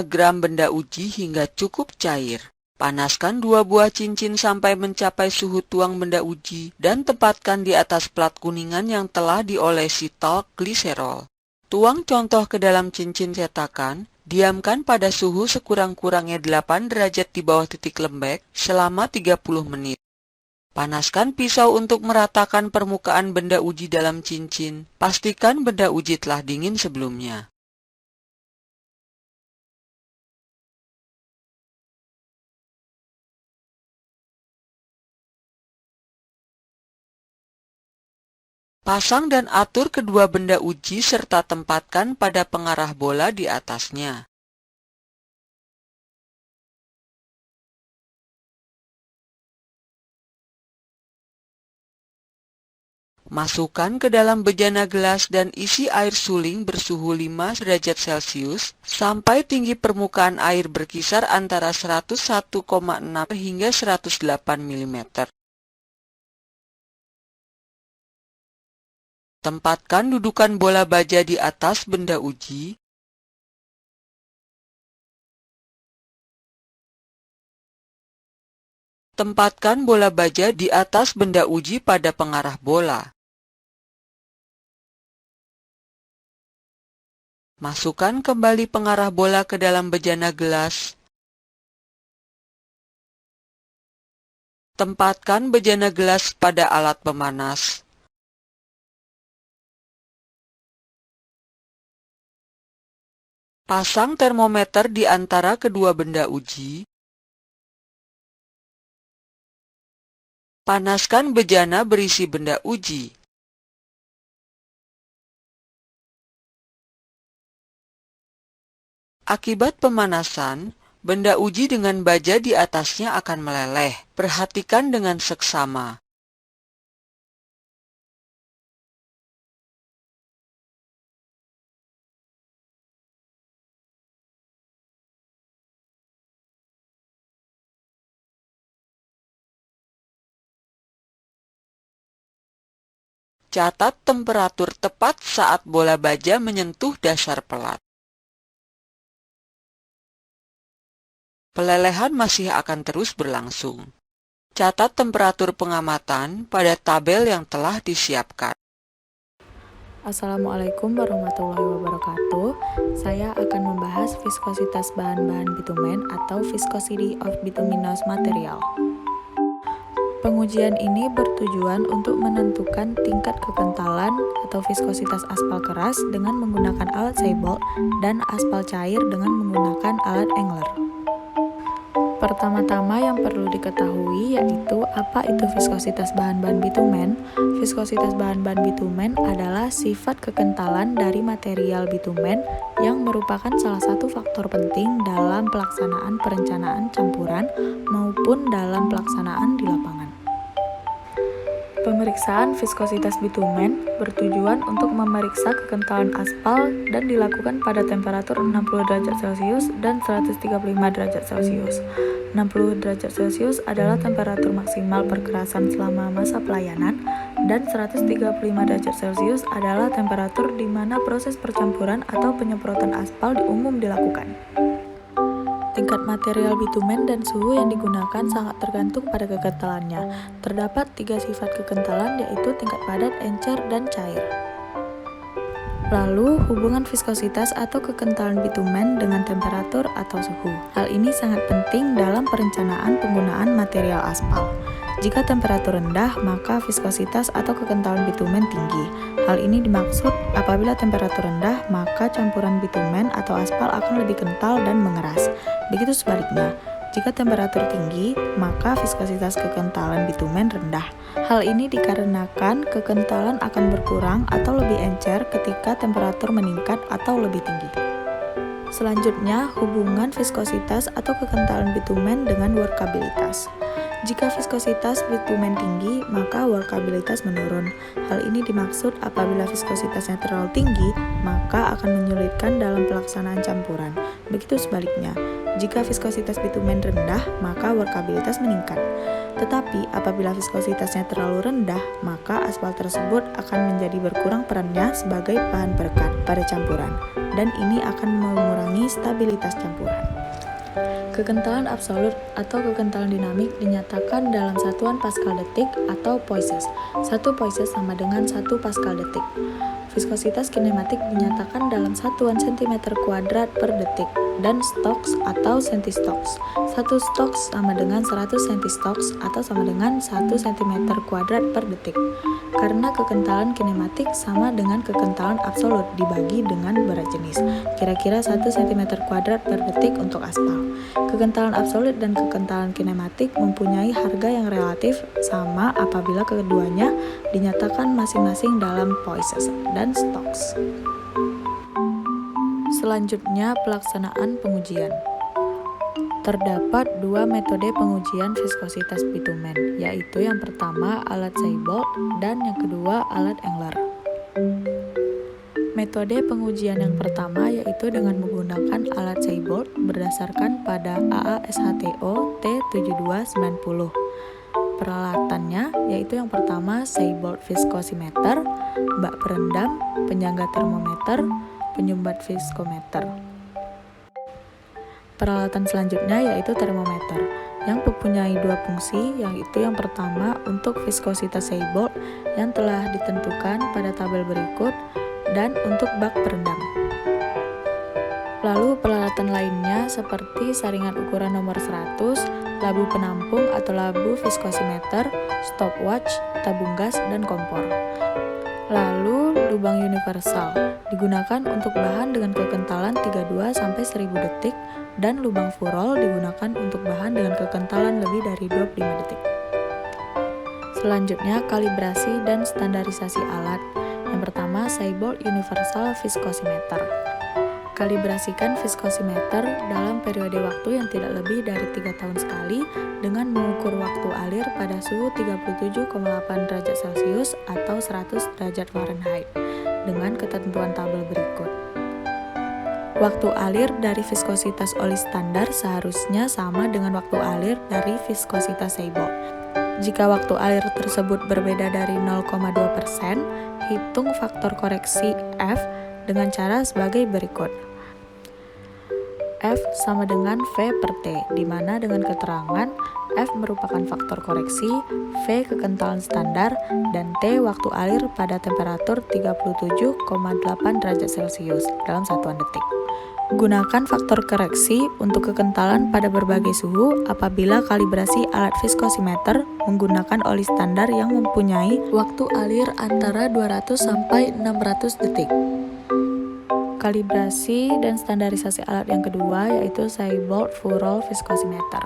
gram benda uji hingga cukup cair. Panaskan 2 buah cincin sampai mencapai suhu tuang benda uji dan tempatkan di atas plat kuningan yang telah diolesi talk gliserol. Tuang contoh ke dalam cincin cetakan, diamkan pada suhu sekurang-kurangnya 8 derajat di bawah titik lembek selama 30 menit. Panaskan pisau untuk meratakan permukaan benda uji dalam cincin. Pastikan benda uji telah dingin sebelumnya. Pasang dan atur kedua benda uji serta tempatkan pada pengarah bola di atasnya. Masukkan ke dalam bejana gelas dan isi air suling bersuhu 5 derajat Celcius sampai tinggi permukaan air berkisar antara 101,6 hingga 108 mm. Tempatkan dudukan bola baja di atas benda uji. Tempatkan bola baja di atas benda uji pada pengarah bola. Masukkan kembali pengarah bola ke dalam bejana gelas. Tempatkan bejana gelas pada alat pemanas. Pasang termometer di antara kedua benda uji. Panaskan bejana berisi benda uji. Akibat pemanasan, benda uji dengan baja di atasnya akan meleleh. Perhatikan dengan seksama. Catat temperatur tepat saat bola baja menyentuh dasar pelat. Pelelehan masih akan terus berlangsung. Catat temperatur pengamatan pada tabel yang telah disiapkan. Assalamualaikum warahmatullahi wabarakatuh. Saya akan membahas viskositas bahan-bahan bitumen atau viscosity of bituminous material. Pengujian ini bertujuan untuk menentukan tingkat kekentalan atau viskositas aspal keras dengan menggunakan alat Seibold dan aspal cair dengan menggunakan alat Engler. Pertama-tama yang perlu diketahui yaitu apa itu viskositas bahan-bahan bitumen. Viskositas bahan-bahan bitumen adalah sifat kekentalan dari material bitumen yang merupakan salah satu faktor penting dalam pelaksanaan perencanaan campuran maupun dalam pelaksanaan di lapangan. Pemeriksaan viskositas bitumen bertujuan untuk memeriksa kekentalan aspal dan dilakukan pada temperatur 60 derajat Celcius dan 135 derajat Celcius. 60 derajat Celcius adalah temperatur maksimal perkerasan selama masa pelayanan dan 135 derajat Celcius adalah temperatur di mana proses percampuran atau penyemprotan aspal di umum dilakukan. Tingkat material bitumen dan suhu yang digunakan sangat tergantung pada kekentalannya. Terdapat 3 sifat kekentalan yaitu tingkat padat, encer, dan cair. Lalu, hubungan viskositas atau kekentalan bitumen dengan temperatur atau suhu. Hal ini sangat penting dalam perencanaan penggunaan material aspal. Jika temperatur rendah, maka viskositas atau kekentalan bitumen tinggi. Hal ini dimaksud apabila temperatur rendah, maka campuran bitumen atau aspal akan lebih kental dan mengeras. Begitu sebaliknya, jika temperatur tinggi, maka viskositas kekentalan bitumen rendah. Hal ini dikarenakan kekentalan akan berkurang atau lebih encer ketika temperatur meningkat atau lebih tinggi. Selanjutnya, hubungan viskositas atau kekentalan bitumen dengan workabilitas. Jika viskositas bitumen tinggi, maka workabilitas menurun. Hal ini dimaksud apabila viskositasnya terlalu tinggi, maka akan menyulitkan dalam pelaksanaan campuran. Begitu sebaliknya, jika viskositas bitumen rendah, maka workabilitas meningkat. Tetapi apabila viskositasnya terlalu rendah, maka aspal tersebut akan menjadi berkurang perannya sebagai bahan perekat pada campuran. dan ini akan mengurangi stabilitas campuran. Kekentalan absolut atau kekentalan dinamik dinyatakan dalam satuan Pascal detik atau poises. 1 poises sama dengan 1 Pascal detik. Viskositas kinematik dinyatakan dalam satuan cm² per detik dan Stokes atau centistoks. 1 Stokes sama dengan 100 centistoks atau sama dengan 1 cm² per detik. Karena kekentalan kinematik sama dengan kekentalan absolut dibagi dengan berat jenis. Kira-kira 1 cm² per detik untuk aspal. Kekentalan absolut dan kekentalan kinematik mempunyai harga yang relatif sama apabila keduanya dinyatakan masing-masing dalam poises dan Stokes. Selanjutnya, pelaksanaan pengujian. Terdapat 2 metode pengujian viskositas bitumen, yaitu yang pertama alat Seibold dan yang kedua alat Engler. Metode pengujian yang pertama yaitu dengan menggunakan alat Seibold berdasarkan pada AASHTO T7290. Peralatannya yaitu yang pertama Seibold viskosimeter, bak perendam, penyangga termometer, penyumbat viskometer. Peralatan selanjutnya yaitu termometer yang mempunyai 2 fungsi, yaitu yang pertama untuk viskositas Seibold yang telah ditentukan pada tabel berikut dan untuk bak perendam. Lalu peralatan lainnya seperti saringan ukuran nomor 100, labu penampung atau labu viskosimeter, stopwatch, tabung gas, dan kompor. Lalu lubang universal digunakan untuk bahan dengan kekentalan 32-1000 detik dan lubang Furol digunakan untuk bahan dengan kekentalan lebih dari 25 detik. Selanjutnya kalibrasi dan standarisasi alat. Yang pertama Seibold Universal Viskosimeter. Kalibrasikan viskosimeter dalam periode waktu yang tidak lebih dari 3 tahun sekali dengan mengukur waktu alir pada suhu 37,8 derajat Celcius atau 100 derajat Fahrenheit dengan ketentuan tabel berikut. Waktu alir dari viskositas oli standar seharusnya sama dengan waktu alir dari viskositas Seibold. Jika waktu alir tersebut berbeda dari 0,2%, hitung faktor koreksi F dengan cara sebagai berikut. F sama dengan V per T, di mana dengan keterangan F merupakan faktor koreksi, V kekentalan standar, dan T waktu alir pada temperatur 37,8 derajat Celcius dalam satuan detik. Gunakan faktor koreksi untuk kekentalan pada berbagai suhu apabila kalibrasi alat viskosimeter menggunakan oli standar yang mempunyai waktu alir antara 200 sampai 600 detik. Kalibrasi dan standarisasi alat yang kedua yaitu Seibold Furol Viskosimeter.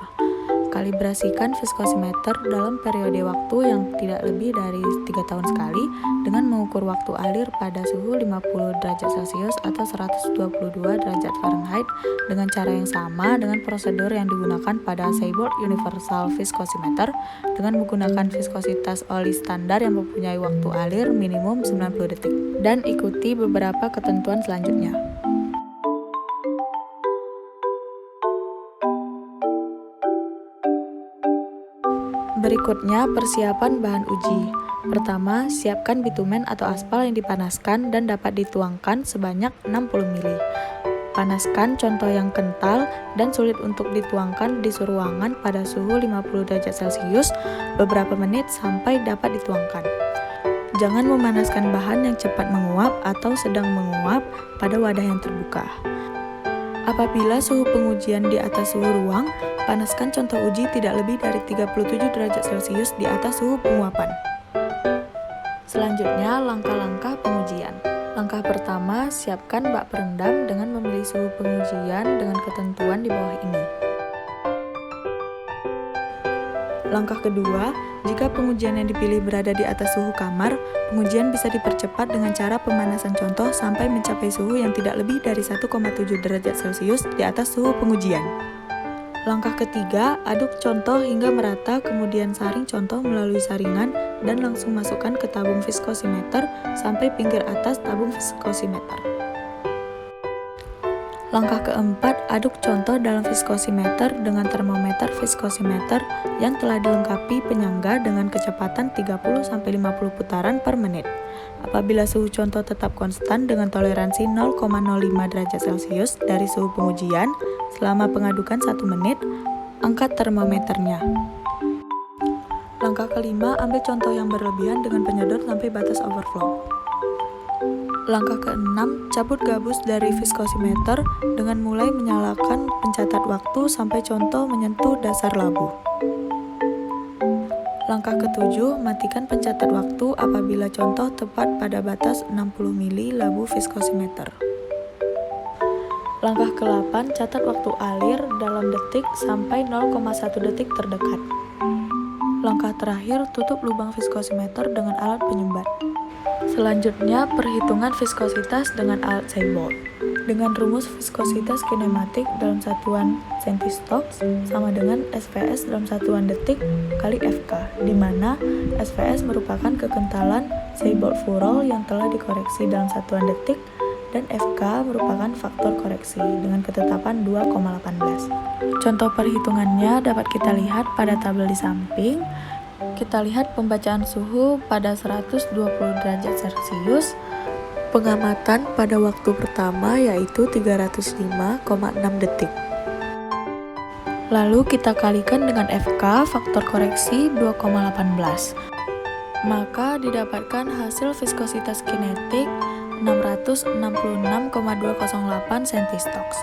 Kalibrasikan viskosimeter dalam periode waktu yang tidak lebih dari 3 tahun sekali dengan mengukur waktu alir pada suhu 50 derajat Celcius atau 122 derajat Fahrenheit dengan cara yang sama dengan prosedur yang digunakan pada Seibold Universal Viskosimeter dengan menggunakan viskositas oli standar yang mempunyai waktu alir minimum 90 detik dan ikuti beberapa ketentuan selanjutnya. Berikutnya persiapan bahan uji. Pertama, siapkan bitumen atau aspal yang dipanaskan dan dapat dituangkan sebanyak 60 ml. Panaskan contoh yang kental dan sulit untuk dituangkan di suhu ruangan pada suhu 50 derajat Celcius beberapa menit sampai dapat dituangkan. Jangan memanaskan bahan yang cepat menguap atau sedang menguap pada wadah yang terbuka. Apabila suhu pengujian di atas suhu ruang, panaskan contoh uji tidak lebih dari 37 derajat Celcius di atas suhu penguapan. Selanjutnya, langkah-langkah pengujian. Langkah pertama, siapkan bak perendam dengan memilih suhu pengujian dengan ketentuan di bawah ini. Langkah kedua, jika pengujian yang dipilih berada di atas suhu kamar, pengujian bisa dipercepat dengan cara pemanasan contoh sampai mencapai suhu yang tidak lebih dari 1,7 derajat Celcius di atas suhu pengujian. Langkah ketiga, aduk contoh hingga merata, kemudian saring contoh melalui saringan dan langsung masukkan ke tabung viskosimeter sampai pinggir atas tabung viskosimeter. Langkah keempat, aduk contoh dalam viskosimeter dengan termometer viskosimeter yang telah dilengkapi penyangga dengan kecepatan 30-50 putaran per menit. apabila suhu contoh tetap konstan dengan toleransi 0,05 derajat Celcius dari suhu pengujian selama pengadukan 1 menit, angkat termometernya. Langkah kelima, ambil contoh yang berlebihan dengan penyedot sampai batas overflow. Langkah keenam, cabut gabus dari viskosimeter dengan mulai menyalakan pencatat waktu sampai contoh menyentuh dasar labu. Langkah ketujuh, matikan pencatat waktu apabila contoh tepat pada batas 60 mili labu viskosimeter. Langkah ke-8, catat waktu alir dalam detik sampai 0,1 detik terdekat. Langkah terakhir, tutup lubang viskosimeter dengan alat penyumbat. Selanjutnya, perhitungan viskositas dengan alat Seibert. Dengan rumus viskositas kinematik dalam satuan centistoks sama dengan SVS dalam satuan detik kali FK, di mana SVS merupakan kekentalan Seibert-Furol yang telah dikoreksi dalam satuan detik dan FK merupakan faktor koreksi dengan ketetapan 2,18. Contoh perhitungannya dapat kita lihat pada tabel di samping. Kita lihat pembacaan suhu pada 120 derajat Celcius, pengamatan pada waktu pertama yaitu 305,6 detik. Lalu kita kalikan dengan FK faktor koreksi 2,18. Maka didapatkan hasil viskositas kinetik 666,208 centistoks.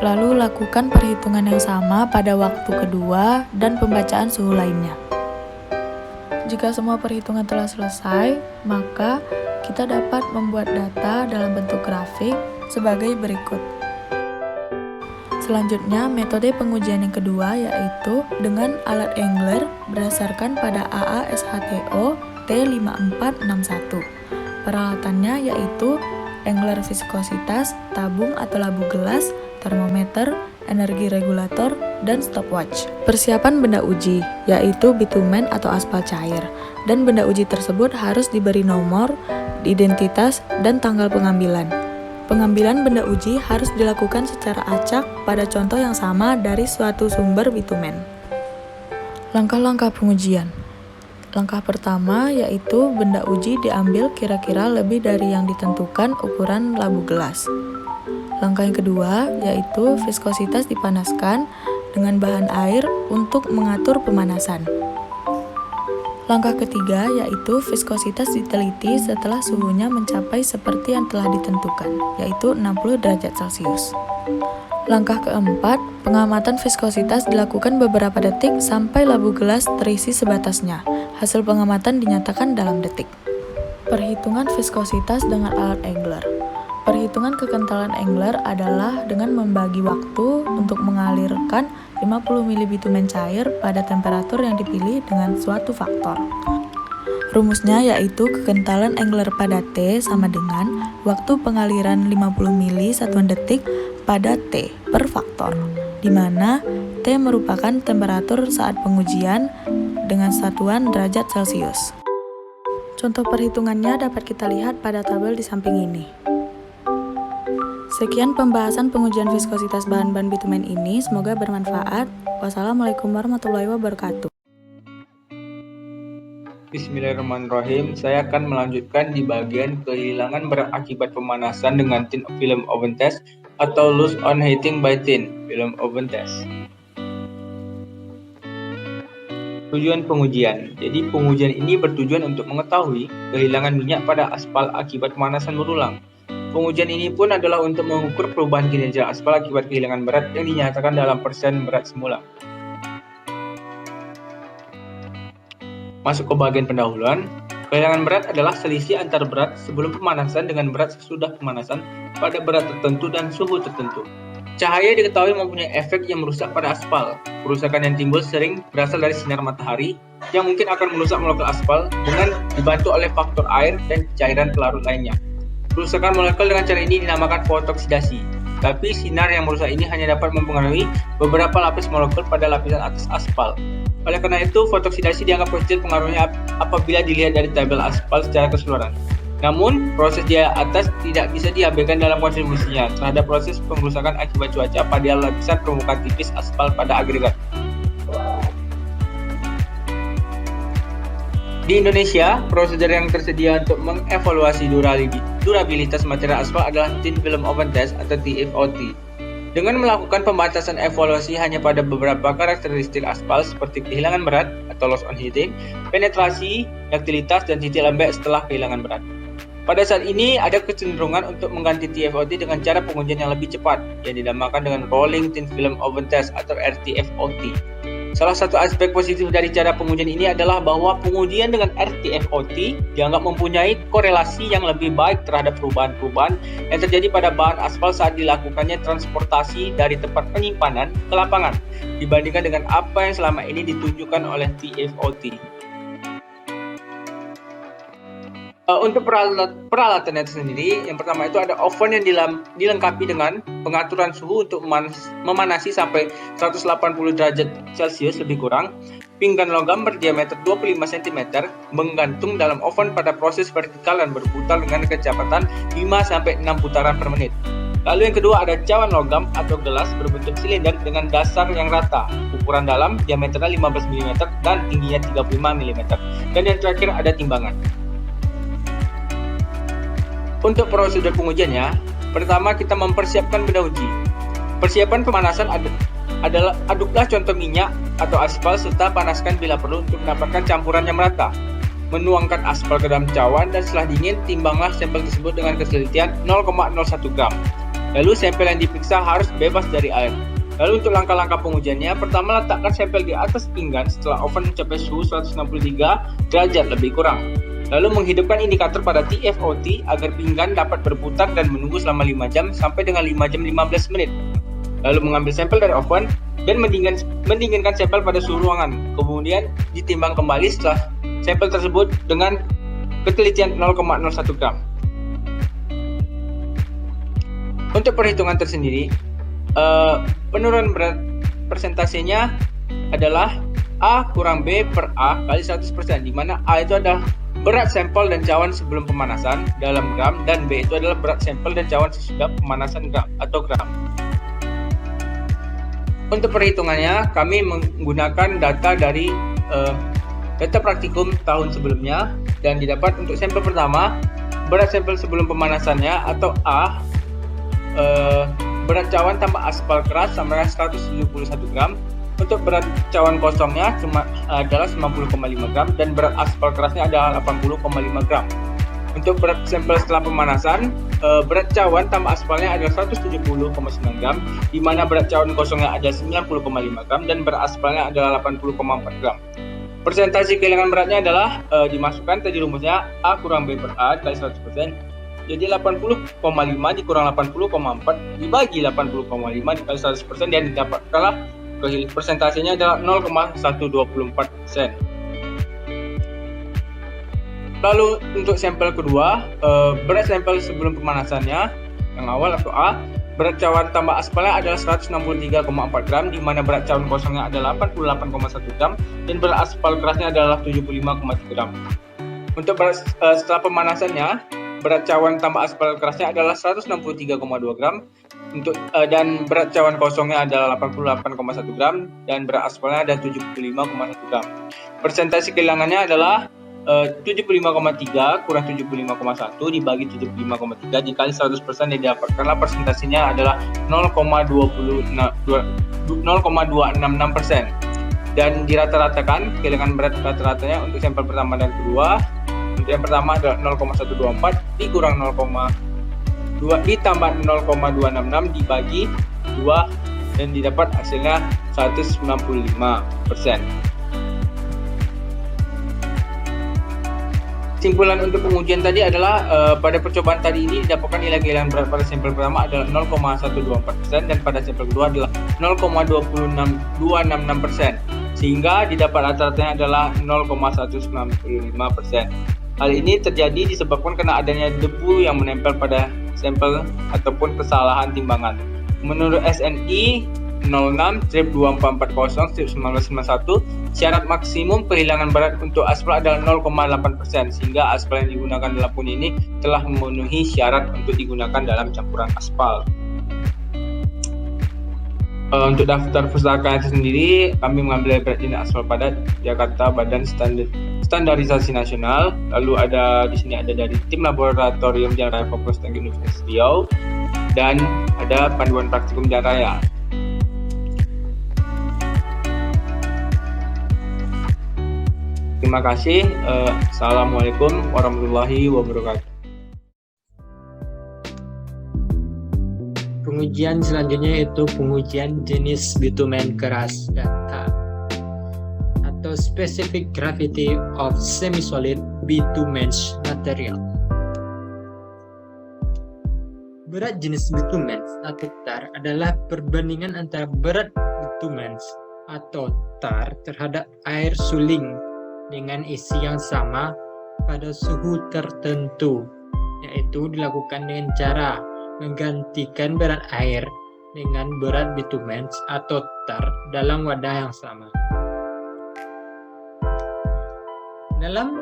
Lalu lakukan perhitungan yang sama pada waktu kedua dan pembacaan suhu lainnya. Jika semua perhitungan telah selesai, maka kita dapat membuat data dalam bentuk grafik sebagai berikut. Selanjutnya, metode pengujian yang kedua yaitu dengan alat Engler berdasarkan pada AASHTO T5461. Peralatannya yaitu Engler viskositas, tabung atau labu gelas, termometer, energi regulator, dan stopwatch. Persiapan benda uji, yaitu bitumen atau aspal cair, dan benda uji tersebut harus diberi nomor, identitas, dan tanggal pengambilan. Pengambilan benda uji harus dilakukan secara acak pada contoh yang sama dari suatu sumber bitumen. Langkah-langkah pengujian. Langkah pertama yaitu benda uji diambil kira-kira lebih dari yang ditentukan ukuran labu gelas. Langkah yang kedua yaitu viskositas dipanaskan dengan bahan air untuk mengatur pemanasan. Langkah ketiga yaitu viskositas diteliti setelah suhunya mencapai seperti yang telah ditentukan, yaitu 60 derajat Celcius. Langkah keempat, pengamatan viskositas dilakukan beberapa detik sampai labu gelas terisi sebatasnya. Hasil pengamatan dinyatakan dalam detik. Perhitungan viskositas dengan alat Engler. Perhitungan kekentalan Engler adalah dengan membagi waktu untuk mengalirkan 50 ml bitumen cair pada temperatur yang dipilih dengan suatu faktor. Rumusnya yaitu kekentalan Engler pada T sama dengan waktu pengaliran 50 ml satuan detik pada T per faktor, di mana T merupakan temperatur saat pengujian dengan satuan derajat Celcius. Contoh perhitungannya dapat kita lihat pada tabel di samping ini. Sekian pembahasan pengujian viskositas bahan-bahan bitumen ini, semoga bermanfaat. Wassalamualaikum warahmatullahi wabarakatuh. Bismillahirrahmanirrahim. Saya akan melanjutkan di bagian kehilangan berat akibat pemanasan dengan tin film oven test atau loss on heating by tin film oven test. Tujuan pengujian. Jadi pengujian ini bertujuan untuk mengetahui kehilangan minyak pada aspal akibat pemanasan berulang. Pengujian ini pun adalah untuk mengukur perubahan kinerja aspal akibat kehilangan berat yang dinyatakan dalam persen berat semula. Masuk ke bagian pendahuluan. Kehilangan berat adalah selisih antar berat sebelum pemanasan dengan berat sesudah pemanasan pada berat tertentu dan suhu tertentu. Cahaya diketahui mempunyai efek yang merusak pada aspal. Kerusakan yang timbul sering berasal dari sinar matahari yang mungkin akan merusak molekul aspal dengan dibantu oleh faktor air dan cairan pelarut lainnya. Kerusakan molekul dengan cara ini dinamakan fotoksidasi. Tapi sinar yang merusak ini hanya dapat mempengaruhi beberapa lapis molekul pada lapisan atas aspal. Oleh karena itu, fotoksidasi dianggap kecil pengaruhnya apabila dilihat dari tabel aspal secara keseluruhan. Namun, proses di atas tidak bisa diabaikan dalam kontribusinya terhadap proses pengrusakan akibat cuaca pada lapisan permukaan tipis aspal pada agregat. Di Indonesia, prosedur yang tersedia untuk mengevaluasi durabilitas material aspal adalah Thin Film Oven Test atau TFOT. Dengan melakukan pembatasan evaluasi hanya pada beberapa karakteristik aspal seperti kehilangan berat atau loss on heating, penetrasi, duktilitas, dan titik lembek setelah kehilangan berat. Pada saat ini ada kecenderungan untuk mengganti TFOT dengan cara pengujian yang lebih cepat yang dinamakan dengan Rolling Thin Film Oven Test atau RTFOT. Salah satu aspek positif dari cara pengujian ini adalah bahwa pengujian dengan RTFOT dianggap mempunyai korelasi yang lebih baik terhadap perubahan-perubahan yang terjadi pada bahan aspal saat dilakukannya transportasi dari tempat penyimpanan ke lapangan dibandingkan dengan apa yang selama ini ditunjukkan oleh TFOT. Untuk peralatannya sendiri, yang pertama itu ada oven yang dilengkapi dengan pengaturan suhu untuk memanasi sampai 180 derajat Celcius lebih kurang, pinggan logam berdiameter 25 cm menggantung dalam oven pada proses vertikal dan berputar dengan kecepatan 5-6 putaran per menit. Lalu yang kedua ada cawan logam atau gelas berbentuk silinder dengan dasar yang rata, ukuran dalam diameternya 15 mm dan tingginya 35 mm. Dan yang terakhir ada timbangan. Untuk prosedur pengujiannya, pertama kita mempersiapkan benda uji. Persiapan pemanasan adalah aduklah contoh minyak atau aspal serta panaskan bila perlu untuk mendapatkan campuran yang merata. Menuangkan aspal ke dalam cawan dan setelah dingin timbanglah sampel tersebut dengan ketelitian 0,01 gram. Lalu sampel yang diperiksa harus bebas dari air. Lalu untuk langkah-langkah pengujiannya, pertama letakkan sampel di atas pinggan setelah oven mencapai suhu 163 derajat lebih kurang. Lalu menghidupkan indikator pada TFOT agar pinggan dapat berputar dan menunggu selama 5 jam sampai dengan 5 jam 15 menit. Lalu mengambil sampel dari oven dan mendinginkan sampel pada suhu ruangan. Kemudian ditimbang kembali setelah sampel tersebut dengan ketelitian 0,01 gram. Untuk perhitungan tersendiri, penurunan berat persentasenya adalah A kurang B per A kali 100%, di mana A itu adalah berat sampel dan cawan sebelum pemanasan dalam gram dan B itu adalah berat sampel dan cawan sesudah pemanasan gram atau gram. Untuk perhitungannya kami menggunakan data dari data praktikum tahun sebelumnya dan didapat untuk sampel pertama berat sampel sebelum pemanasannya atau A berat cawan tambah aspal keras sama 171 gram. Untuk berat cawan kosongnya adalah 90,5 gram dan berat aspal kerasnya adalah 80,5 gram. Untuk berat sampel setelah pemanasan, berat cawan tambah aspalnya adalah 170,9 gram, di mana berat cawan kosongnya adalah 90,5 gram dan berat aspalnya adalah 80,4 gram. Persentase kehilangan beratnya adalah dimasukkan tadi rumusnya A kurang B per A kali 100%. Jadi 80,5 dikurang 80,4 dibagi 80,5 dikali 100% dan didapatkanlah persentasenya adalah 0,124%. Lalu untuk sampel kedua, berat sampel sebelum pemanasannya yang awal atau A, berat cawan tambah aspalnya adalah 163,4 gram, di mana berat cawan kosongnya adalah 88,1 gram dan berat aspal kerasnya adalah 75,3 gram. Untuk berat setelah pemanasannya, berat cawan tambah aspal kerasnya adalah 163,2 gram. Dan berat cawan kosongnya adalah 88,1 gram dan berat aspalnya ada 75,1 gram. Persentase kehilangannya adalah 75,3 kurang 75,1 dibagi 75,3 dikali 100% yang didapatkanlah persentasenya adalah 0,266% dan dirata-ratakan kehilangan berat rata-ratanya untuk sampel pertama dan kedua. Untuk yang pertama adalah 0,124 dikurang 2 ditambah 0,266 dibagi 2 dan didapat hasilnya 195%. Kesimpulan untuk pengujian tadi adalah pada percobaan tadi ini didapatkan nilai kehilangan berat pada sampel pertama adalah 0,124% dan pada sampel kedua adalah 0,266% sehingga didapat rata-ratanya adalah 0,195%. Hal ini terjadi disebabkan karena adanya debu yang menempel pada sampel ataupun kesalahan timbangan. Menurut SNI 06-2440-1991, syarat maksimum kehilangan berat untuk aspal adalah 0,8% sehingga aspal yang digunakan dalam pun ini telah memenuhi syarat untuk digunakan dalam campuran aspal. Untuk daftar pustakaan itu sendiri, kami mengambil berat jenis aspal padat Jakarta Badan Standarisasi Nasional. Lalu di sini ada dari tim laboratorium Jalan Raya Fokus Teknik Universitas Riau, dan ada panduan praktikum Jalan Raya. Terima kasih. Assalamualaikum warahmatullahi wabarakatuh. Pengujian selanjutnya yaitu pengujian jenis bitumen keras data atau Specific Gravity of Semi-Solid Bitumen Material. Berat jenis bitumen atau tar adalah perbandingan antara berat bitumen atau tar terhadap air suling dengan isi yang sama pada suhu tertentu, yaitu dilakukan dengan cara menggantikan berat air dengan berat bitumen atau tar dalam wadah yang sama. Dalam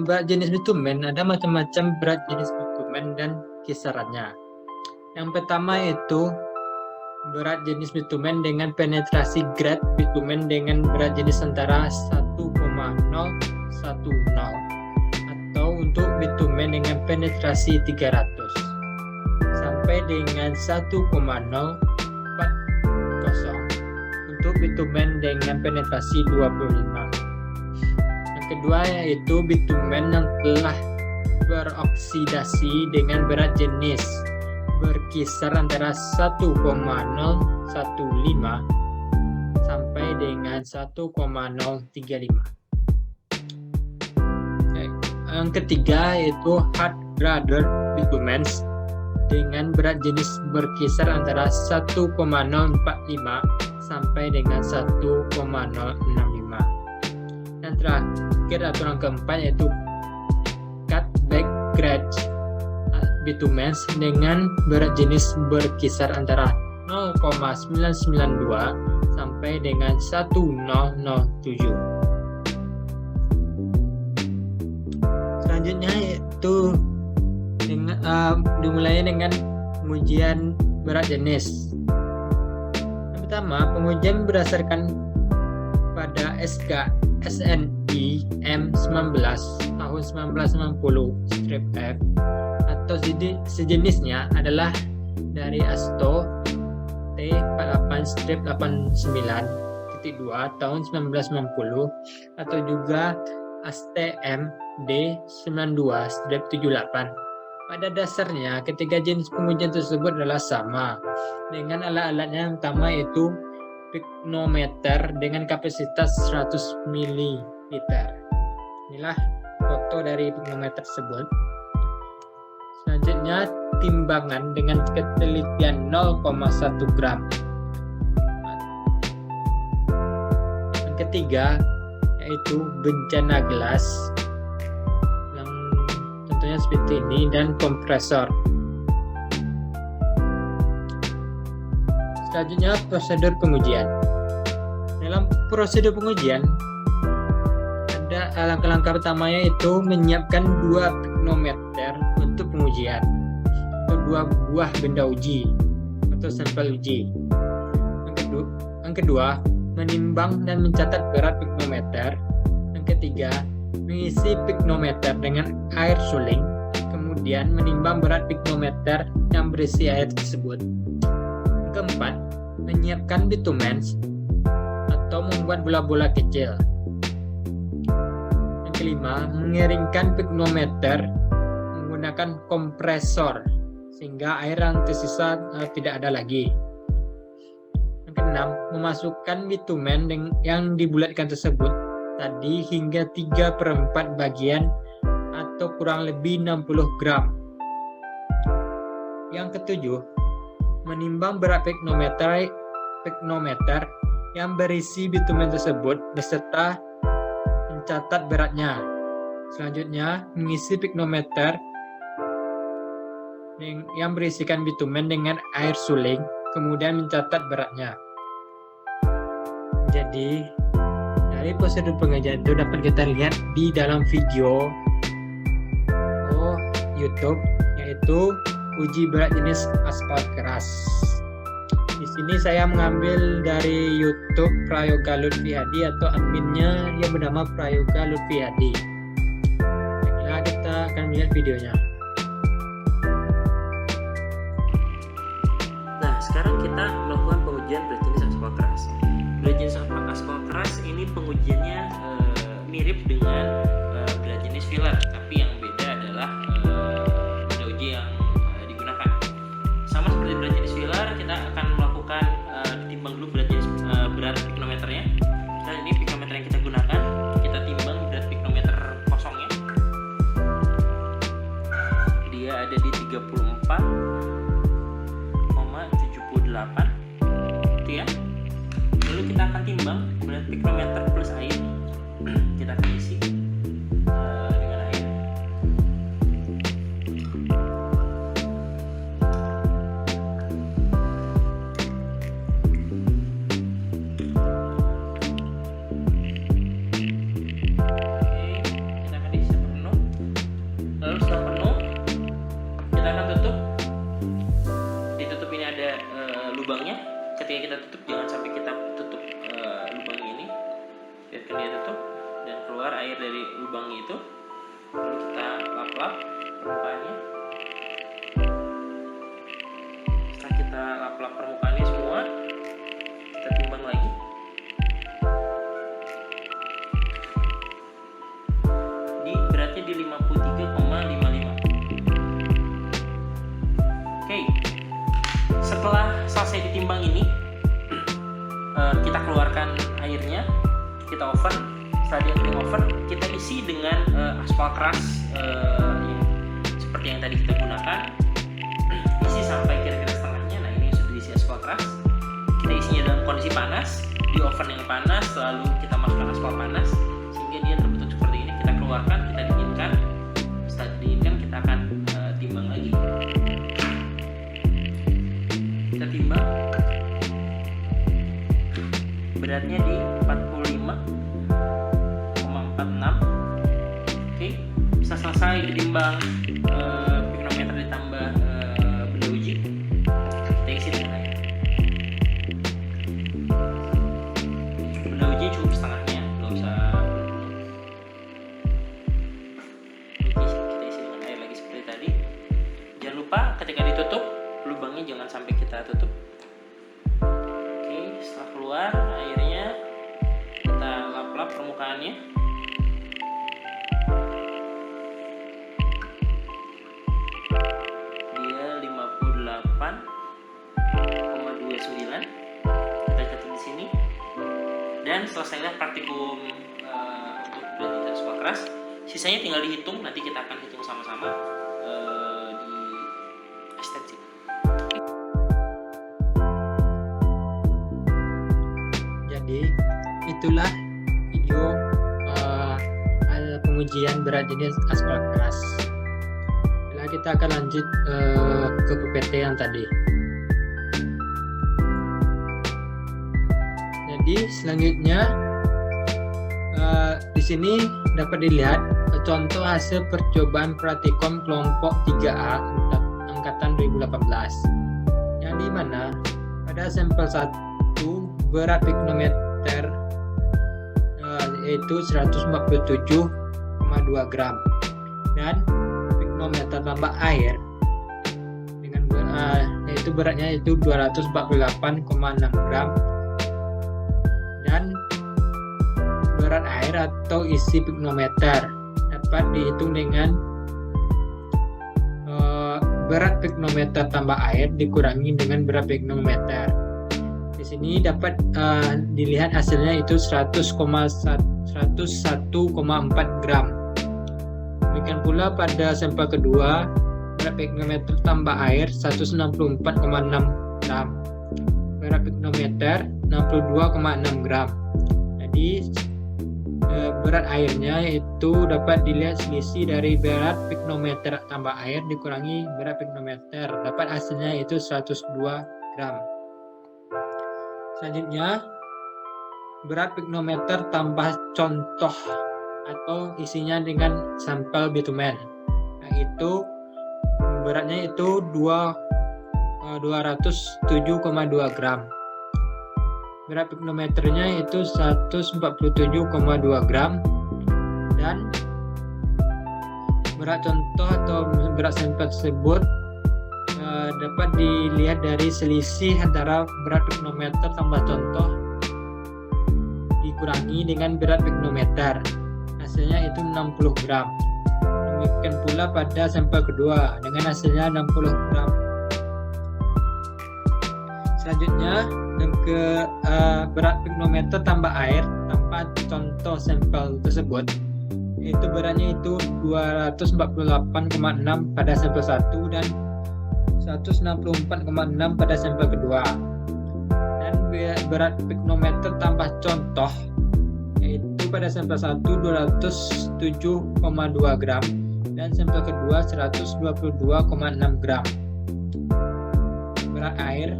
berat jenis bitumen ada macam-macam berat jenis bitumen dan kisarannya. Yang pertama yaitu berat jenis bitumen dengan penetrasi grade bitumen dengan berat jenis antara 1,010 atau untuk bitumen dengan penetrasi 300 sampai dengan 1,040 untuk bitumen dengan penetrasi 25. Yang kedua yaitu bitumen yang telah beroksidasi dengan berat jenis berkisar antara 1,015 sampai dengan 1,035. Yang ketiga yaitu hard graded bitumen dengan berat jenis berkisar antara 1,045 sampai dengan 1,065. Dan terakhir aturan keempat yaitu cutback grade bitumen dengan berat jenis berkisar antara 0,992 sampai dengan 1007. Selanjutnya yaitu dimulai dengan pengujian berat jenis. Yang pertama, pengujian berdasarkan pada SK SNI M19 tahun 1990/F atau sejenisnya adalah dari ASTO T48-89.2 tahun 1990 atau juga ASTM D92-78. Pada dasarnya, ketiga jenis pengujian tersebut adalah sama dengan alat-alatnya. Yang pertama yaitu pyknometer dengan kapasitas 100 ml. Inilah foto dari pyknometer tersebut. Selanjutnya, timbangan dengan ketelitian 0,1 gram. Yang ketiga yaitu bencana gelas, contohnya seperti ini, dan kompresor. Selanjutnya prosedur pengujian. Dalam prosedur pengujian ada langkah-langkah pertamanya yaitu menyiapkan 2 pyknometer untuk pengujian atau 2 buah benda uji atau sampel uji. Yang kedua, menimbang dan mencatat berat pyknometer. Yang ketiga, mengisi pyknometer dengan air suling, kemudian menimbang berat pyknometer yang berisi air tersebut. Yang keempat, menyiapkan bitumen atau membuat bola-bola kecil. Yang kelima, mengeringkan pyknometer menggunakan kompresor sehingga air yang tersisa tidak ada lagi. Yang keenam, memasukkan bitumen yang dibulatkan tersebut tadi hingga 3/4 bagian atau kurang lebih 60 gram. Yang ketujuh, menimbang berat pyknometer yang berisi bitumen tersebut beserta mencatat beratnya. Selanjutnya, mengisi pyknometer yang berisikan bitumen dengan air suling, kemudian mencatat beratnya. Jadi, dari prosedur pengujian itu dapat kita lihat di dalam video YouTube, yaitu uji berat jenis aspal keras. Di sini saya mengambil dari YouTube Prayoga Lutfi Hadi atau adminnya yang bernama Prayoga Lutfi Hadi. Baiklah, kita akan melihat videonya. Nah, sekarang kita melakukan pengujian berat jenis aspal keras. Berat jenis aspal keras ini pengujiannya mirip dengan berat jenis filler, tapi yang beda adalah benda uji yang digunakan. Sama seperti berat jenis filler, kita akan melakukan timbang dulu berat piknometernya. Dan ini piknometer yang kita gunakan, kita timbang berat piknometer kosongnya. Dia ada di 34,78, gitu ya. Lalu kita akan timbang berat piknometer plus air. Kita akan isi dengan air. Kita akan isi sampai penuh. Lalu setelah penuh, kita akan tutup. Ditutup ini ada lubangnya. Ketika kita tutup, jangan sampai kita tutup lubang ini. Biarkan dia tutup dan keluar air dari lubang itu. Lalu kita lap-lap permukaannya. Setelah kita lap-lap permukaannya semua, kita timbang lagi. Beratnya di 53,55. Oke. Setelah selesai ditimbang ini, kita keluarkan airnya, kita oven. Setelah di oven, kita isi dengan aspal keras seperti yang tadi kita gunakan. Isi sampai kira-kira setengahnya. Nah, ini sudah diisi aspal keras. Kita isinya dalam kondisi panas, di oven yang panas, lalu kita masukkan aspal panas sehingga dia terbentuk seperti ini. Kita keluarkan, kita dinginkan. Setelah dinginkan, kita akan timbang lagi. Kita timbang. Beratnya di 45,46. Oke, setelah selesai ditimbang, piknometer ditambah benda uji, kita isi dengan air. Benda uji cukup setengahnya, nggak usah penuh. Kita isi dengan air lagi seperti tadi. Jangan lupa ketika ditutup, lubangnya jangan sampai kita tutup. Oke, setelah keluar airnya, kita lap-lap permukaannya. Dia 58,29. Kita catat di sini. Dan selesailah praktikum untuk berat jenis aspal keras. Sisanya tinggal dihitung, nanti kita akan hitung sama-sama di ekstensi. Jadi itulah video pengujian berat jenis aspal keras. Nah, kita akan lanjut ke PPT yang tadi. Jadi selanjutnya di sini dapat dilihat contoh hasil percobaan praktikum kelompok 3A angkatan 2018, yang dimana pada sampel 1 berat piknometer yaitu 147,2 gram dan piknometer tambah air dengan yaitu beratnya itu 248,6 gram dan berat air atau isi piknometer dapat dihitung dengan berat piknometer tambah air dikurangi dengan berat piknometer. Di sini dapat dilihat hasilnya itu 101,4 gram. Demikian pula pada sampel kedua, berat piknometer tambah air 164,6 gram. Berat piknometer 62,6 gram. Jadi berat airnya itu dapat dilihat selisih dari berat piknometer tambah air dikurangi berat piknometer. Dapat hasilnya itu 102 gram. Selanjutnya, berat piknometer tambah contoh atau isinya dengan sampel bitumen. Nah, itu beratnya itu 2 207,2 gram. Berat piknometernya itu 147,2 gram, dan berat contoh atau berat sampel tersebut dapat dilihat dari selisih antara berat piknometer tambah contoh dikurangi dengan berat piknometer. Hasilnya itu 60 gram. Demikian pula pada sampel kedua dengan hasilnya 60 gram. Selanjutnya ke berat piknometer tambah air tanpa contoh sampel tersebut, itu beratnya itu 248,6 pada sampel 1 dan 164,6 pada sampel kedua. Dan berat piknometer tambah contoh yaitu pada sampel 1 207,2 gram dan sampel kedua 122,6 gram. Berat air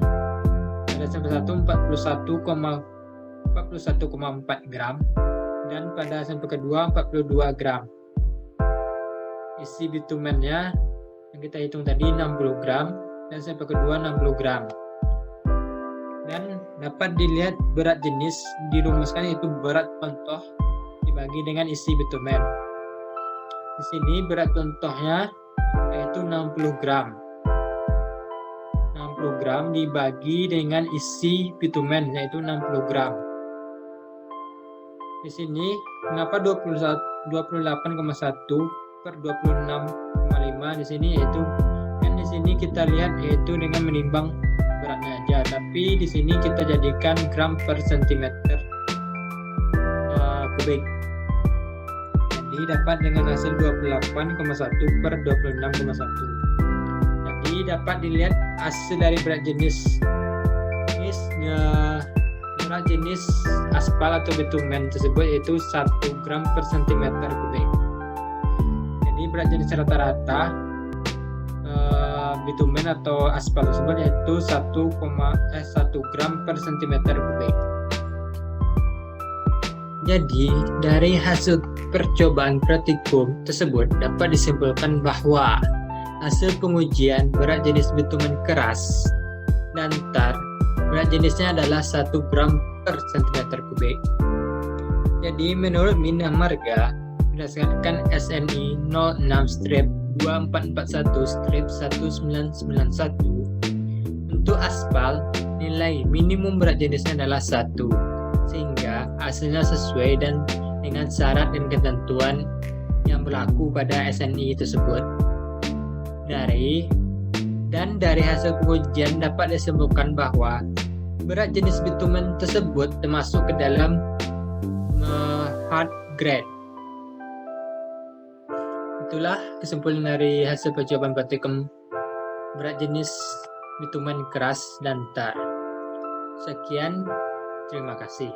pada sampel 1 41,4 gram dan pada sampel kedua 42 gram. Isi bitumennya yang kita hitung tadi 60 gram dan sampel kedua 60 gram. Dan dapat dilihat berat jenis dirumuskan yaitu berat contoh dibagi dengan isi bitumen. Di sini berat contohnya yaitu 60 gram. 60 gram dibagi dengan isi bitumen yaitu 60 gram. Di sini mengapa 28,1 per 26,5 di sini, yaitu kan di sini kita lihat yaitu dengan menimbang beratnya aja, tapi di sini kita jadikan gram per sentimeter kubik. Jadi dapat dengan hasil 28,1 per 26,1. Jadi dapat dilihat hasil dari berat jenis aspal atau bitumen tersebut yaitu 1 gram per sentimeter kubik. Jadi berat jenis rata-rata bitumen atau aspal tersebut yaitu 1 gram per sentimeter kubik. Jadi dari hasil percobaan praktikum tersebut dapat disimpulkan bahwa hasil pengujian berat jenis bitumen keras dan tar berat jenisnya adalah 1 gram per sentimeter kubik. Jadi menurut Minah Marga berdasarkan SNI 06-2491-1991 untuk aspal nilai minimum berat jenisnya adalah 1, sehingga hasilnya sesuai dan dengan syarat dan ketentuan yang berlaku pada SNI tersebut. Dari hasil pengujian dapat disimpulkan bahwa berat jenis bitumen tersebut termasuk ke dalam hard grade. Itulah kesimpulan dari hasil percobaan praktikum berat jenis bitumen keras dan tar. Sekian, terima kasih.